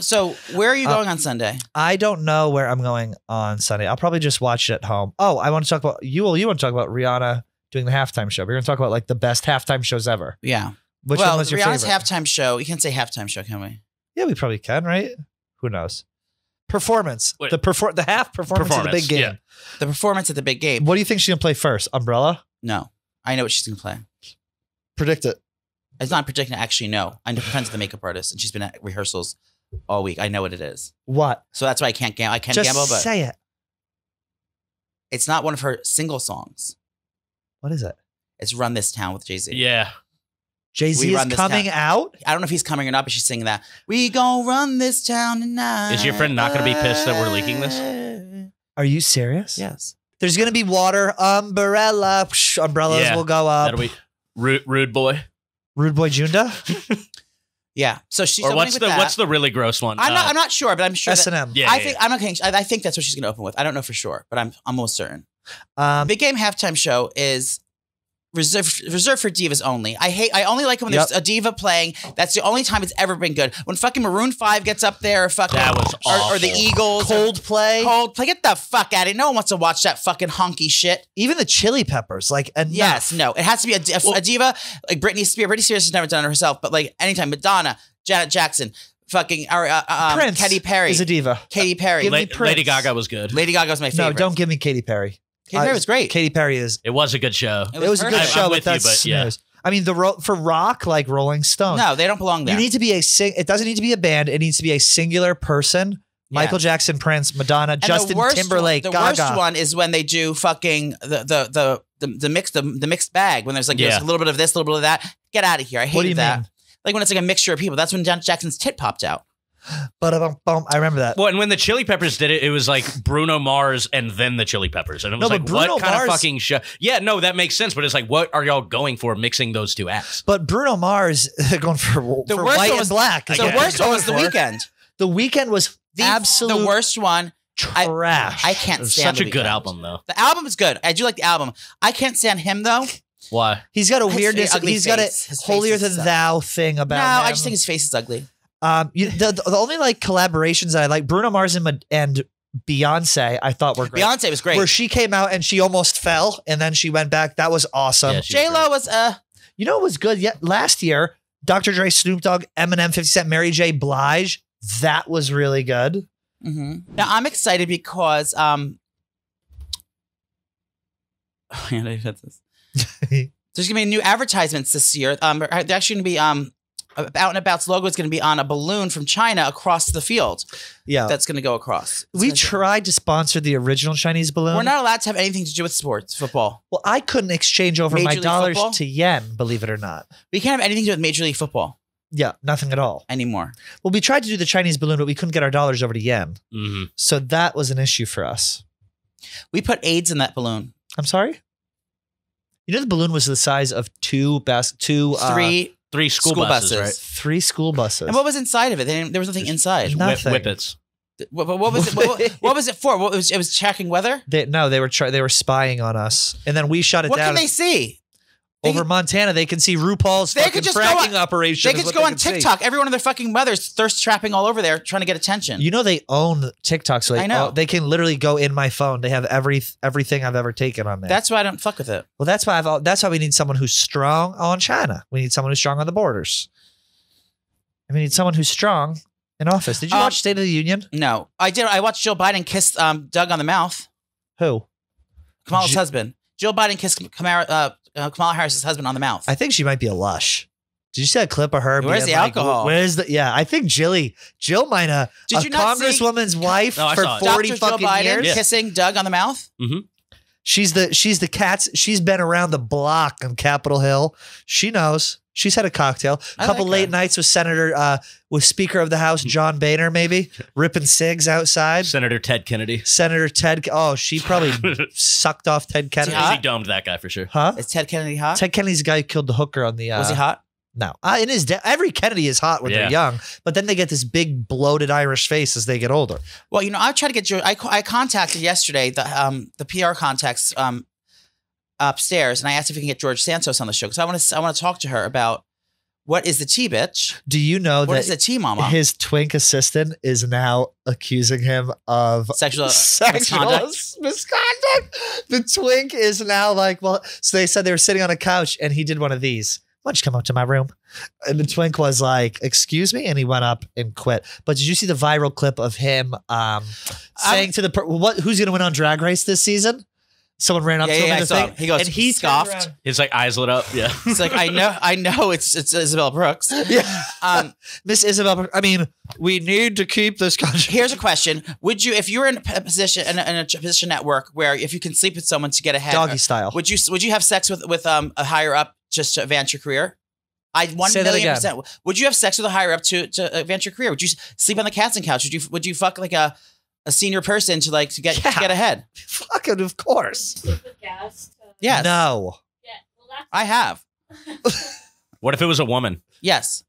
So where are you going on Sunday? I don't know where I'm going on Sunday. I'll probably just watch it at home. Oh, I want to talk about you want to talk about Rihanna doing the halftime show. We're going to talk about like the best halftime shows ever. Yeah. Which one was your Rihanna's favorite? halftime show. You can't say halftime show, can we? Yeah, we probably can, right? Who knows? Performance. Wait. The half performance of the big game. Yeah. The performance at the big game. What do you think she's going to play first? Umbrella? No. I know what she's going to play. Predict it. It's not predicting. I actually know. I'm friends with the makeup artist, and she's been at rehearsals all week. I know what it is. What? So that's why I can't gamble. I can't Just gamble, but say it. it's not one of her single songs. What is it? It's Run This Town with Jay-Z. Yeah. Jay-Z We is run this coming town. out? I don't know if he's coming or not, but she's singing that. We gon' run this town tonight. Is your friend not going to be pissed that we're leaking this? Are you serious? Yes. There's going to be water. Umbrella. Umbrellas Yeah, will go up. That'll be Rude Boy. Rude Boy Junda? Yeah. So she's Or opening with that. what's the really gross one? I'm not sure, but I'm sure. S&M. Yeah. I'm not kidding. I think that's what she's going to open with. I don't know for sure, but I'm almost certain. Big Game halftime show is reserved for divas only. I only like it when there's a diva playing. That's the only time it's ever been good. When fucking Maroon 5 gets up there, or fucking That was or the awful. Eagles, Coldplay. get the fuck out of it. No one wants to watch that fucking honky shit. Even the Chili Peppers. Like, enough. Yes, no, it has to be a diva like Britney Spears. Britney Spears has never done it herself, but like anytime Madonna, Janet Jackson, fucking Prince Katy Perry is a diva. Katy Perry. Give me Lady Prince. Gaga was good. Lady Gaga was my favorite. No, don't give me Katy Perry. Katy Perry was great. Katy Perry is. It was a good show. It was a good perfect. show, I'm but with you, that's but yeah. snooze. I mean, for rock, like Rolling Stones. No, they don't belong there. You need to be it doesn't need to be a band. It needs to be a singular person. Michael Jackson, Prince, Madonna, Justin Timberlake, Gaga. The worst one is when they do fucking the mixed bag, when there's like there's a little bit of this, a little bit of that. Get out of here. I hate What do you that. mean? Like when it's like a mixture of people. That's when Janet Jackson's tit popped out. But I remember that. Well, and when the Chili Peppers did it, it was like Bruno Mars and then the Chili Peppers. And it was No, like, but Bruno what kind Mars- of fucking show? Yeah, no, that makes sense. But it's like, what are y'all going for mixing those two acts? But Bruno Mars going for worst white one and black. is The what worst they're one was The going for. Weeknd. The Weeknd was absolute The worst one. trash. I can't It's stand such a The good Weeknd. album, though. The album is good. I do like the album. I can't stand him though. Why? He's got a His weirdness. ugly He's got a face. His face holier is than sucks. thou thing about No, him. I just think his face is ugly. The only like collaborations that I like, Bruno Mars and Beyonce, I thought were great. Beyonce was great. Where she came out and she almost fell and then she went back. That was awesome. Yeah, she J Lo was You know what was good yet last year? Dr. Dre, Snoop Dogg, Eminem, 50 Cent, Mary J. Blige. That was really good. Now I'm excited because there's gonna be new advertisements this year. They're actually gonna be Out and About's logo is gonna be on a balloon from China across the field. Yeah. That's gonna go across. It's We gonna- tried to sponsor the original Chinese balloon. We're not allowed to have anything to do with sports, football. Well, I couldn't exchange over Major my League dollars Football? to yen, believe it or not. We can't have anything to do with Major League Football Yeah, nothing at all. anymore. Well, we tried to do the Chinese balloon, but we couldn't get our dollars over to yen. Mm-hmm. So that was an issue for us. We put AIDS in that balloon. I'm sorry? You know the balloon was the size of two Three Three school buses, right? three school buses. And what was inside of it? There was nothing inside. No. Nothing. Whippets. What was it? What was it for? It was checking weather. They were spying on us, and then we shut it What down. can they see? Over Montana, they can see RuPaul's They fucking could just go fracking on- operation. They is could what just go on can see. TikTok. Every one of their fucking mothers thirst trapping all over there trying to get attention. You know they own TikTok, so I know. they can literally go in my phone. They have everything I've ever taken on there. That's why I don't fuck with it. Well, that's why we need someone who's strong on China. We need someone who's strong on the borders. And we need someone who's strong in office. Did you watch State of the Union? No, I did. I watched Joe Biden kiss Doug on the mouth. Who? Kamala's husband. Joe Biden kissed Kamala Harris's husband on the mouth. I think she might be a lush. Did you see a clip of her? Where's being the like, alcohol? Where's the? Yeah, I think Jill might have Did a you not see- congresswoman's wife No, I for saw it. 40 Dr. Joe fucking Biden years. kissing Doug on the mouth. She's the cat's. She's been around the block on Capitol Hill. She knows. She's had a cocktail. A I couple like late her. nights with Speaker of the House John Boehner, maybe ripping cigs outside. Senator Ted Kennedy. Senator Ted. Oh, she probably sucked off Ted Kennedy. hot? He domed that guy for sure. Huh? Is Ted Kennedy hot? Ted Kennedy's the guy who killed the hooker on the. Was he hot? No, in his every Kennedy is hot when Yeah. they're young, but then they get this big bloated Irish face as they get older. Well, I tried to get George. I contacted yesterday the PR contacts upstairs, and I asked if we can get George Santos on the show because I want to talk to her about what is the tea, bitch. Do you know What is the that tea, mama? his twink assistant is now accusing him of Sexual misconduct? The twink is now like, well, so they said they were sitting on a couch and he did one of these. Why don't you come up to my room? And the twink was like, excuse me? And he went up and quit. But did you see the viral clip of him saying to who's going to win on Drag Race this season? Someone ran up to him in I the saw thing. it. He goes, and he scoffed. turned around. His like eyes lit up. Yeah. He's like, I know, it's Isabel Brooks. Yeah. Miss Isabel, I mean, we need to keep this country. Here's a question: would you, if you were in a position in a position at work where if you can sleep with someone to get ahead, Doggy style. would you have sex with a higher up just to advance your career? I 1,000,000%. Would you have sex with a higher up to advance your career? Would you sleep on the casting couch? Would you fuck like a senior person to get ahead? Fucking, of course. Yes. No. I have. What if it was a woman? Yes.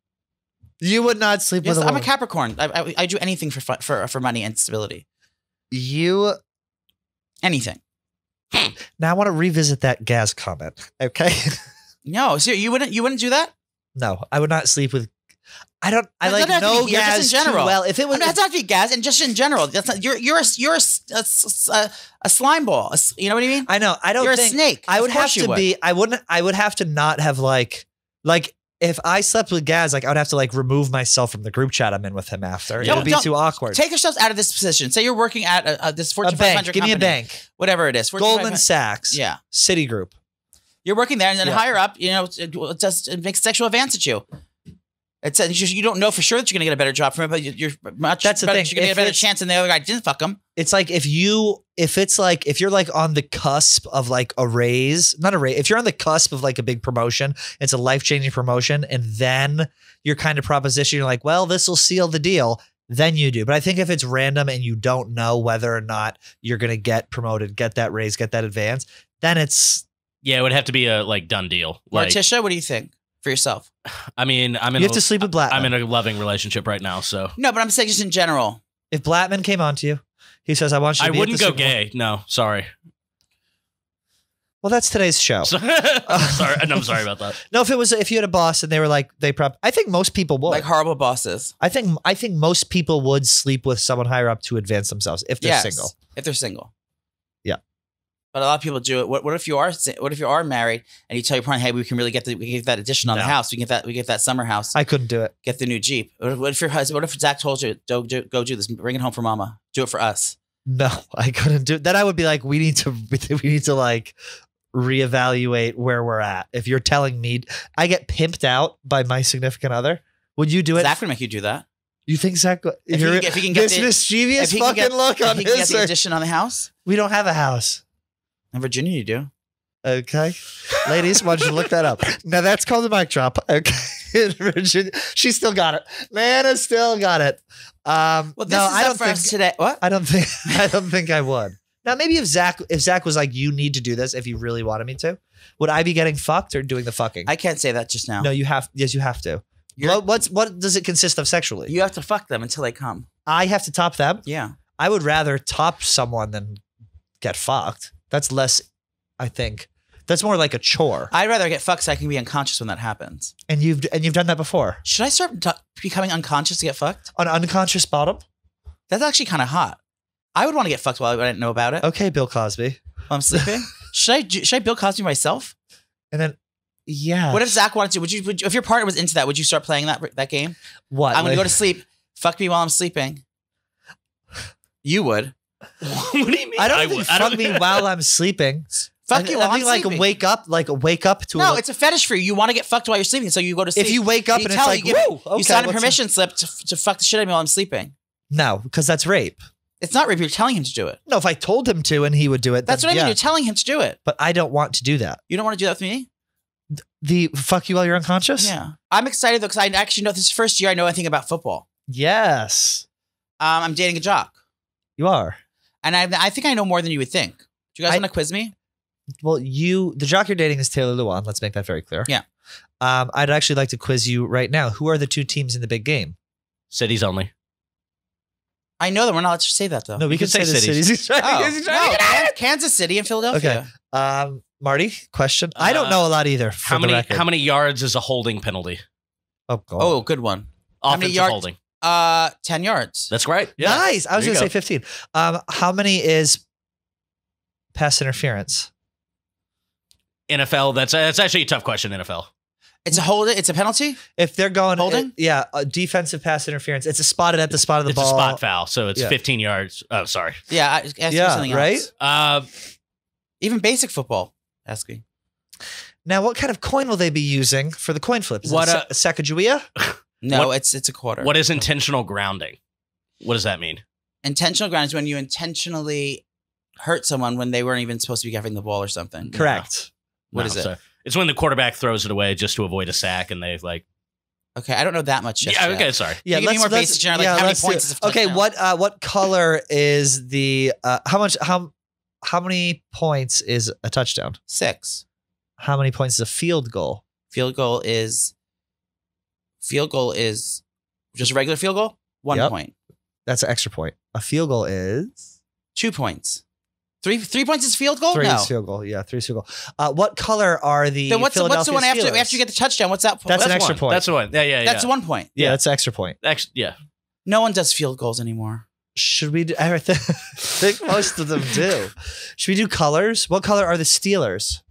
You would not sleep Yes. with a I'm a woman. Capricorn. I do anything for money and stability. Anything. Now I want to revisit that Gaz comment. Okay. No, so you wouldn't do that? No, I would not sleep with. I It doesn't have to know be here, Gaz just in general. too well. If it was, That's not to be gas, and just in general. That's not, you're a slime ball. You know what I mean? I know. I don't. You're a think, snake. I would Of have course you to would. be. I wouldn't. I would have to not have like if I slept with Gaz, I would have to remove myself from the group chat I'm in with him after. It would be too awkward. Take yourselves out of this position. Say you're working at this Fortune a bank. 500 Give me a company. bank. Whatever it is. Fortune Goldman 500. Sachs. Yeah. Citigroup. You're working there, and then Yeah. higher up, it makes sexual advance at you. You don't know for sure that you're going to get a better job from it, but you're much That's the better, thing. you're going to get a If better it's- chance than the other guy didn't fuck him. It's like if you're on the cusp of a raise, not a raise. If you're on the cusp of a big promotion, it's a life-changing promotion, and then your kind of proposition, you're like, well, this will seal the deal. then you do. But I think if it's random and you don't know whether or not you're going to get promoted, get that raise, get that advance, then it's. Yeah, it would have to be a done deal. Like, Morticia, what do you think for yourself? I mean, you have to sleep with Blattman. I'm in a loving relationship right now, so. No, but I'm saying just in general. If Blattman came on to you, he says, I want you to be wouldn't at the go Super Bowl. gay. No, sorry. Well, that's today's show. Sorry, I'm sorry about that. No, if you had a boss and they were like, I think most people would. Like horrible bosses. I think most people would sleep with someone higher up to advance themselves if they're single. If they're single. Yeah. But a lot of people do it. What if you are married and you tell your partner, hey, we can really get that addition on the house. We get that summer house. I couldn't do it. Get the new Jeep. What if your husband? What if Zach told you, go do this, bring it home for mama, do it for us? No, I couldn't do it. Then I would be like, we need to like reevaluate where we're at. If you're telling me I get pimped out by my significant other, would you do it? Zach would make you do that. You think Zach? If he can get this mischievous fucking look on his get the addition on the house. We don't have a house In Virginia, you do. Okay, ladies, why don't you look that up? Now that's called a mic drop. Okay, in Virginia, she still got it. Nana still got it. Well, this no, is I don't for think us today. What? I don't think I would. Now, maybe if Zach was like, you need to do this if you really wanted me to, would I be getting fucked or doing the fucking? I can't say that just now. No, you have. Yes, you have to. What does it consist of sexually? You have to fuck them until they come. I have to top them? Yeah. I would rather top someone than get fucked. That's less, I think. That's more like a chore. I'd rather get fucked so I can be unconscious when that happens. And you've done that before. Should I start becoming unconscious to get fucked? On unconscious bottom? That's actually kind of hot. I would want to get fucked while I didn't know about it. Okay, Bill Cosby. While I'm sleeping. Should I Bill Cosby myself? And then, yeah. What if Zach wanted to? Would you if your partner was into that? Would you start playing that game? What? I'm gonna go to sleep. Fuck me while I'm sleeping. You would. What do you mean? I don't think fuck me while I'm sleeping. Fuck you while I'm like sleeping. wake up to. No, it's a fetish for you. You want to get fucked while you're sleeping, so you go to sleep. If you wake up and it's like, whoa, okay, you sign a permission slip to fuck the shit out of me while I'm sleeping. No, because that's rape. It's not rape. You're telling him to do it. No, if I told him to and he would do it, that's then, what I mean. yeah. You're telling him to do it. But I don't want to do that. You don't want to do that with me? The fuck you while you're unconscious? Yeah. I'm excited though because I actually know this is the first year I know anything about football. Yes. I'm dating a jock. You are. And I think I know more than you would think. Do you guys want to quiz me? Well, the jock you're dating is Taylor Lewan. Let's make that very clear. Yeah. I'd actually like to quiz you right now. Who are the two teams in the big game? Cities only. I know that we're not allowed to say that though. No, we can say the cities. No, Kansas City and Philadelphia. Okay. Marty, question. I don't know a lot either. How many yards is a holding penalty? Oh, God. Oh, good one. Offensive holding. 10 yards. That's right. Yeah. Nice. I was going to say 15. How many is pass interference? NFL. That's actually a tough question. NFL. It's a holding. It's a penalty. If they're going holding, defensive pass interference. It's a spotted at the spot of the ball. It's a spot foul, so it's 15 yards. Oh, sorry. Yeah, something right. Else. Even basic football. Ask me. Now, what kind of coin will they be using for the coin flip? Is it a Sacagawea? No, it's a quarter. What is intentional grounding? What does that mean? Intentional grounding is when you intentionally hurt someone when they weren't even supposed to be having the ball or something. Correct. What is it? So it's when the quarterback throws it away just to avoid a sack, and they like. Okay, I don't know that much. Yeah. Okay. Sorry. Yeah. Give me more basic. How many points? Is a okay. What color is the? How many points is a touchdown? 6. How many points is a field goal? Field goal is just a regular field goal. 1 point. That's an extra point. A field goal is 2 points. 3 points is field goal. 3 is field goal. Yeah, 3 is field goal. What color are the? Then what's the one Steelers? after you get the touchdown? What's that? That's an extra point. That's the one. Yeah. That's 1 point. Yeah, that's an extra point. Yeah. No one does field goals anymore. Should we do? I think most of them do. Should we do colors? What color are the Steelers?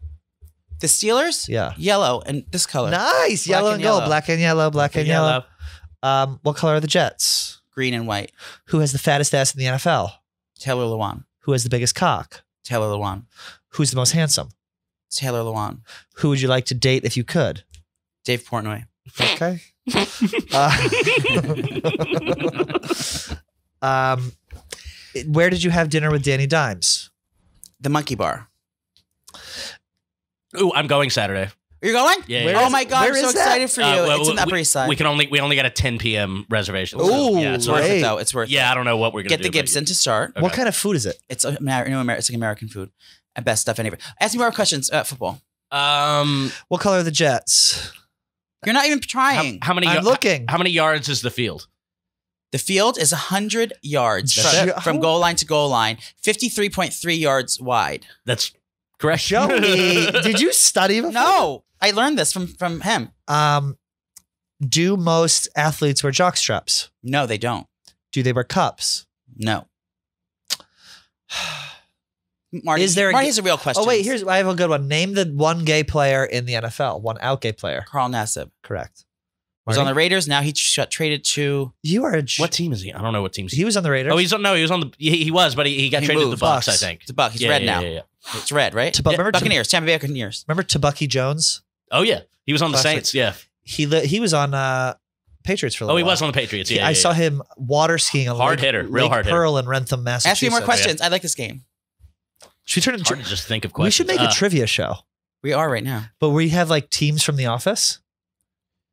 The Steelers? Yeah. Yellow and this color. Nice. Yellow and gold. Black and yellow. Black and yellow. What color are the Jets? Green and white. Who has the fattest ass in the NFL? Taylor Lewan. Who has the biggest cock? Taylor Lewan. Who's the most handsome? Taylor Lewan. Who would you like to date if you could? Dave Portnoy. Okay. Where did you have dinner with Danny Dimes? The Monkey Bar. Ooh, I'm going Saturday. Are you going? Yeah. Oh my God, where I'm so is that? excited for you. It's in the Upper East Side. We only got a 10 p.m. reservation. Ooh, yeah, It's so worth great. it though. It's worth it. yeah, I don't know what we're gonna Get do. the Gibson to start. Okay. What kind of food is it? It's it's like American food and best stuff ever. Ask me more questions. Football. What color are the Jets? You're not even trying. How many? I'm looking. How many yards is the field? The field is 100 yards That's it? from goal line to goal line, 53.3 yards wide. That's correct. Joey, did you study before? No, I learned this from him. Do most athletes wear jock straps? No, they don't. Do they wear cups? No. Marty, Is there a- Marty has a real question. Oh wait, I have a good one. Name the one gay player in the NFL. One out gay player. Carl Nassib. Correct. Was on Marty? the Raiders. Now he got traded to. You are a What team is he? I don't know what team He was on the Raiders. Oh, he was on the. He was, but he got He traded to the moved. Bucks, Bucks. I think. It's a Buck. He's red now. Yeah. It's red, right? Remember Buccaneers. Tampa Bay Buccaneers. Remember Tabucky Jones? Oh yeah, he was on the Classic. Saints. Yeah. He was on Patriots for a Oh, little he while. was on the Patriots. Yeah. I saw him water skiing on Hard Lake, hitter, real Lake hard hitter. Pearl in Rentham, Massachusetts. Ask me more questions. I like this game. Should we turn It's hard into to just think of questions. We should make a trivia show, We are right now. but we have like teams from the office,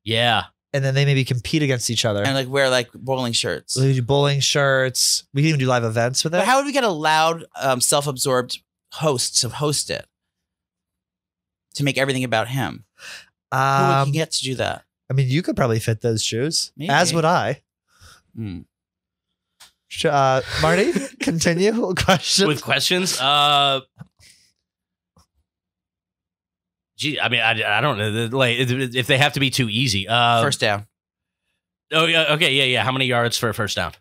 Yeah. and then they maybe compete against each other. And like wear like bowling shirts. We do bowling shirts. We can even do live events with it. But how would we get a loud, self-absorbed host to host it? To make everything about him. Who would he get to do that? I mean, you could probably fit those shoes, Maybe. as would I. Hmm. Marty, continue. Question. With questions, gee, I mean, I don't know. Like, if they have to be too easy. First down. Oh yeah. Okay. Yeah. How many yards for a first down?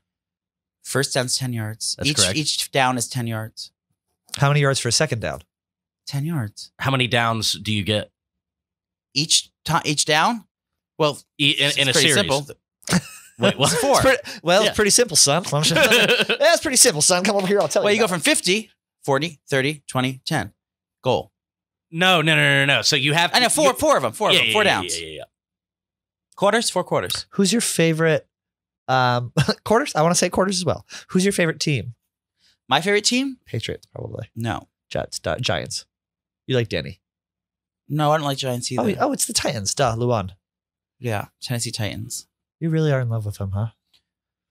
First down's 10 yards. That's correct. Each down is 10 yards. How many yards for a second down? 10 yards. How many downs do you get Each down? Well, in it's a pretty series? simple. Wait, what? It's 4. It's Yeah. pretty simple, son. It's pretty simple, son. Come over here. I'll tell Well, you. you go about from 50, 40, 30, 20, 10. Goal. No. So you have. I know, four of them. Four downs. Yeah. Quarters, 4 quarters. it. Who's your favorite quarters? I want to say quarters as well. Who's your favorite team? My favorite team? Patriots, probably. No. Jets, Giants. You like Danny? No, I don't like Giants either. Oh, it's the Titans. Duh, Luan. Yeah, Tennessee Titans. You really are in love with him, huh?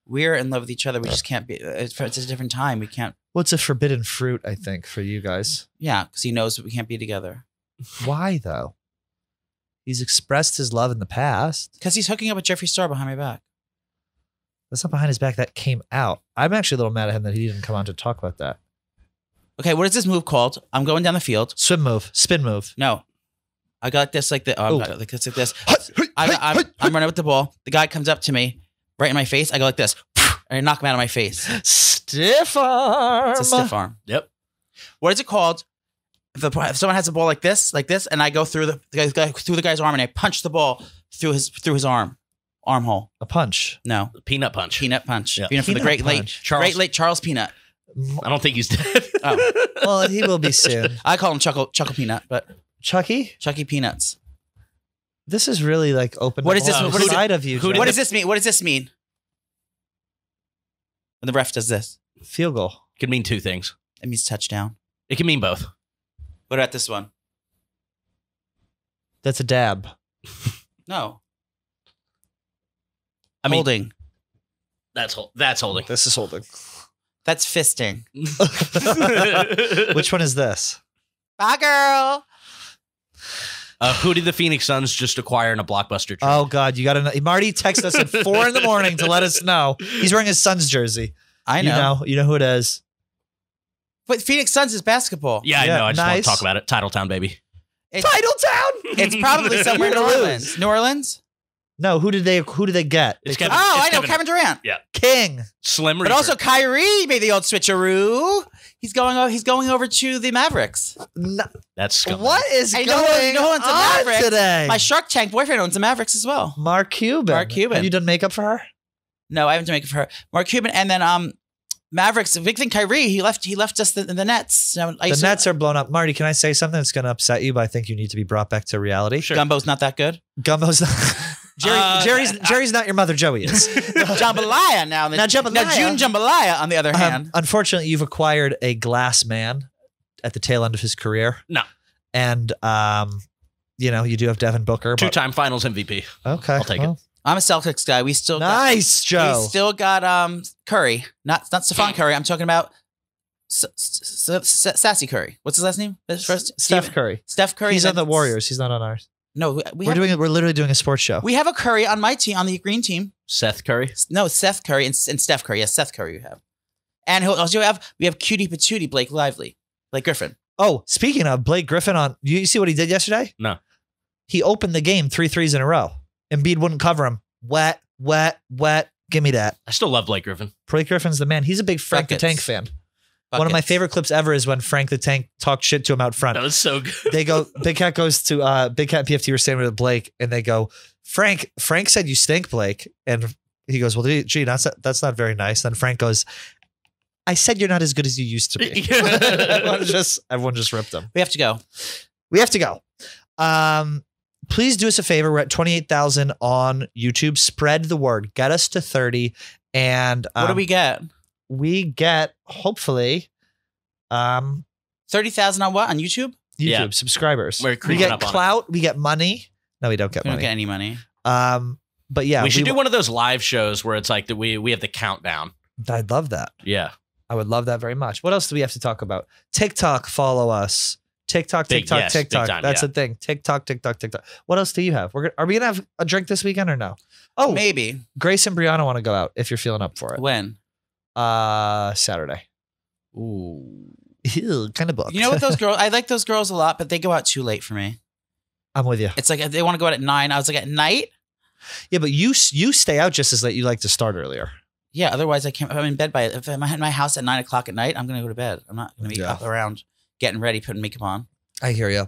We're in love with each other. We just can't be. It's a different time. We can't. Well, it's a forbidden fruit, I think, for you guys. Yeah, because he knows that we can't be together. Why, though? He's expressed his love in the past. Because he's hooking up with Jeffree Star behind my back. That's not behind his back. That came out. I'm actually a little mad at him that he didn't come on to talk about that. Okay, what is this move called? I'm going down the field. Swim move. Spin move. No. I got this like the. Oh, Ooh. I got like this. I'm running with the ball. The guy comes up to me, right in my face. I go like this, and I knock him out of my face. Stiff arm. It's a stiff arm. Yep. What is it called? If someone has a ball like this, and I go through the guy's arm, and I punch the ball through his armhole. A punch. No, Peanut punch. peanut punch. Yeah. Peanut from the Peanut great punch. late Charles Peanut. I don't think he's dead. Oh, Well, he will be soon. I call him Chuckle Peanut, but Chucky, Chucky Peanuts. this is really like open. What is this? a What is it- side of you? who Joe. What does this mean? What does this mean? When the ref does this, Field goal. Could mean two things. it means touchdown. It can mean both. What about this one? That's a dab. No. I mean, Holding. that's holding. This is holding. That's fisting. Which one is this? Bye, girl. Who did the Phoenix Suns just acquire in a blockbuster trade? Oh God, you got to know. Marty texted us at 4 a.m. to let us know he's wearing his son's jersey. I know. You know who it is. But Phoenix Suns is basketball. Yeah, I Yeah, know. I just want nice. to talk about it. Titletown, baby. It's, Titletown. it's probably somewhere in New You're gonna Orleans. New Orleans? No, who did they get? It's They- Kevin- Oh, it's I know. Kevin Durant. King. Slim But Reaper. also Kyrie made the old switcheroo. He's going over to the Mavericks. That's scumbag. What is I going know who owns the on Mavericks. today? My Shark Tank boyfriend owns the Mavericks as well. Mark Cuban. Mark Cuban. Have you done makeup for her? No, I haven't done makeup for her. Mark Cuban, and then Mavericks. The big thing, Kyrie. He left us the Nets. So The Nets are blown up. Marty, can I say something that's going to upset you, but I think you need to be brought back to reality? Sure. Gumbo's not that good. Gumbo's not. Jerry's not your mother. Joey is. Jambalaya now. Now, Jambalaya. Now June Jambalaya, on the other hand. Unfortunately, you've acquired a glass man at the tail end of his career. No. And you know, you do have Devin Booker. But, Two-time Finals MVP. okay. I'll take it. I'm a Celtics guy. We still Nice, Joe. We still got Curry, not Stephon Curry. I'm talking about Sassy Curry. What's his last name? Steph Curry. Steph Curry. He's on the Warriors. He's not on ours. No, We're literally doing a sports show. We have a Curry on my team, on the green team. Seth Curry. No, Seth Curry and Steph Curry. Yes, Seth Curry. We have, and we have cutie patootie Blake Griffin. Oh, speaking of Blake Griffin, you see what he did yesterday? No. He opened the game 3 threes in a row. Embiid wouldn't cover him. Wet. Give me that. I still love Blake Griffin. Blake Griffin's the man. He's a big Frank the Tank fan. One of my favorite clips ever is when Frank the Tank talked shit to him out front. That was so good. They go, Big Cat goes to Big Cat and PFT were standing with Blake, and they go, Frank said you stink, Blake. And he goes, well, gee, that's not very nice. Then Frank goes, I said you're not as good as you used to be. Everyone just ripped him. We have to go. Please do us a favor. We're at 28,000 on YouTube. Spread the word. Get us to 30. And what do we get? We get, hopefully, 30,000 on what? On YouTube? YouTube subscribers. We're we get up clout. We get money. No, we don't get we money. don't get any money. But yeah, we should do one of those live shows where it's like that. We have the countdown. I'd love that. Yeah, I would love that very much. What else do we have to talk about? TikTok, follow us. TikTok. Big That's time, the thing. TikTok. What else do you have? Are we gonna have a drink this weekend or no? Oh, maybe. Grace and Brianna want to go out if you're feeling up for it. When? Saturday. Ooh. Ew, kind of booked. You know what, those girls? I like those girls a lot, but they go out too late for me. I'm with you. It's like they want to go out at 9. I was like, at night? Yeah, but you stay out just as late. You like to start earlier. Yeah, otherwise I can't. If I'm in bed if I'm at my house at 9 o'clock at night, I'm gonna go to bed. I'm not gonna be up around getting ready, putting makeup on. I hear you.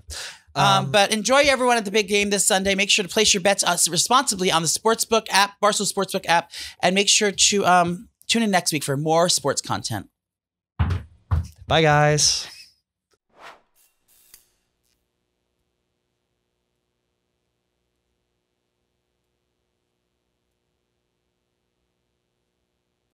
But enjoy everyone at the big game this Sunday. Make sure to place your bets responsibly on the Sportsbook app, Barstool Sportsbook app, and make sure to tune in next week for more sports content. Bye, guys.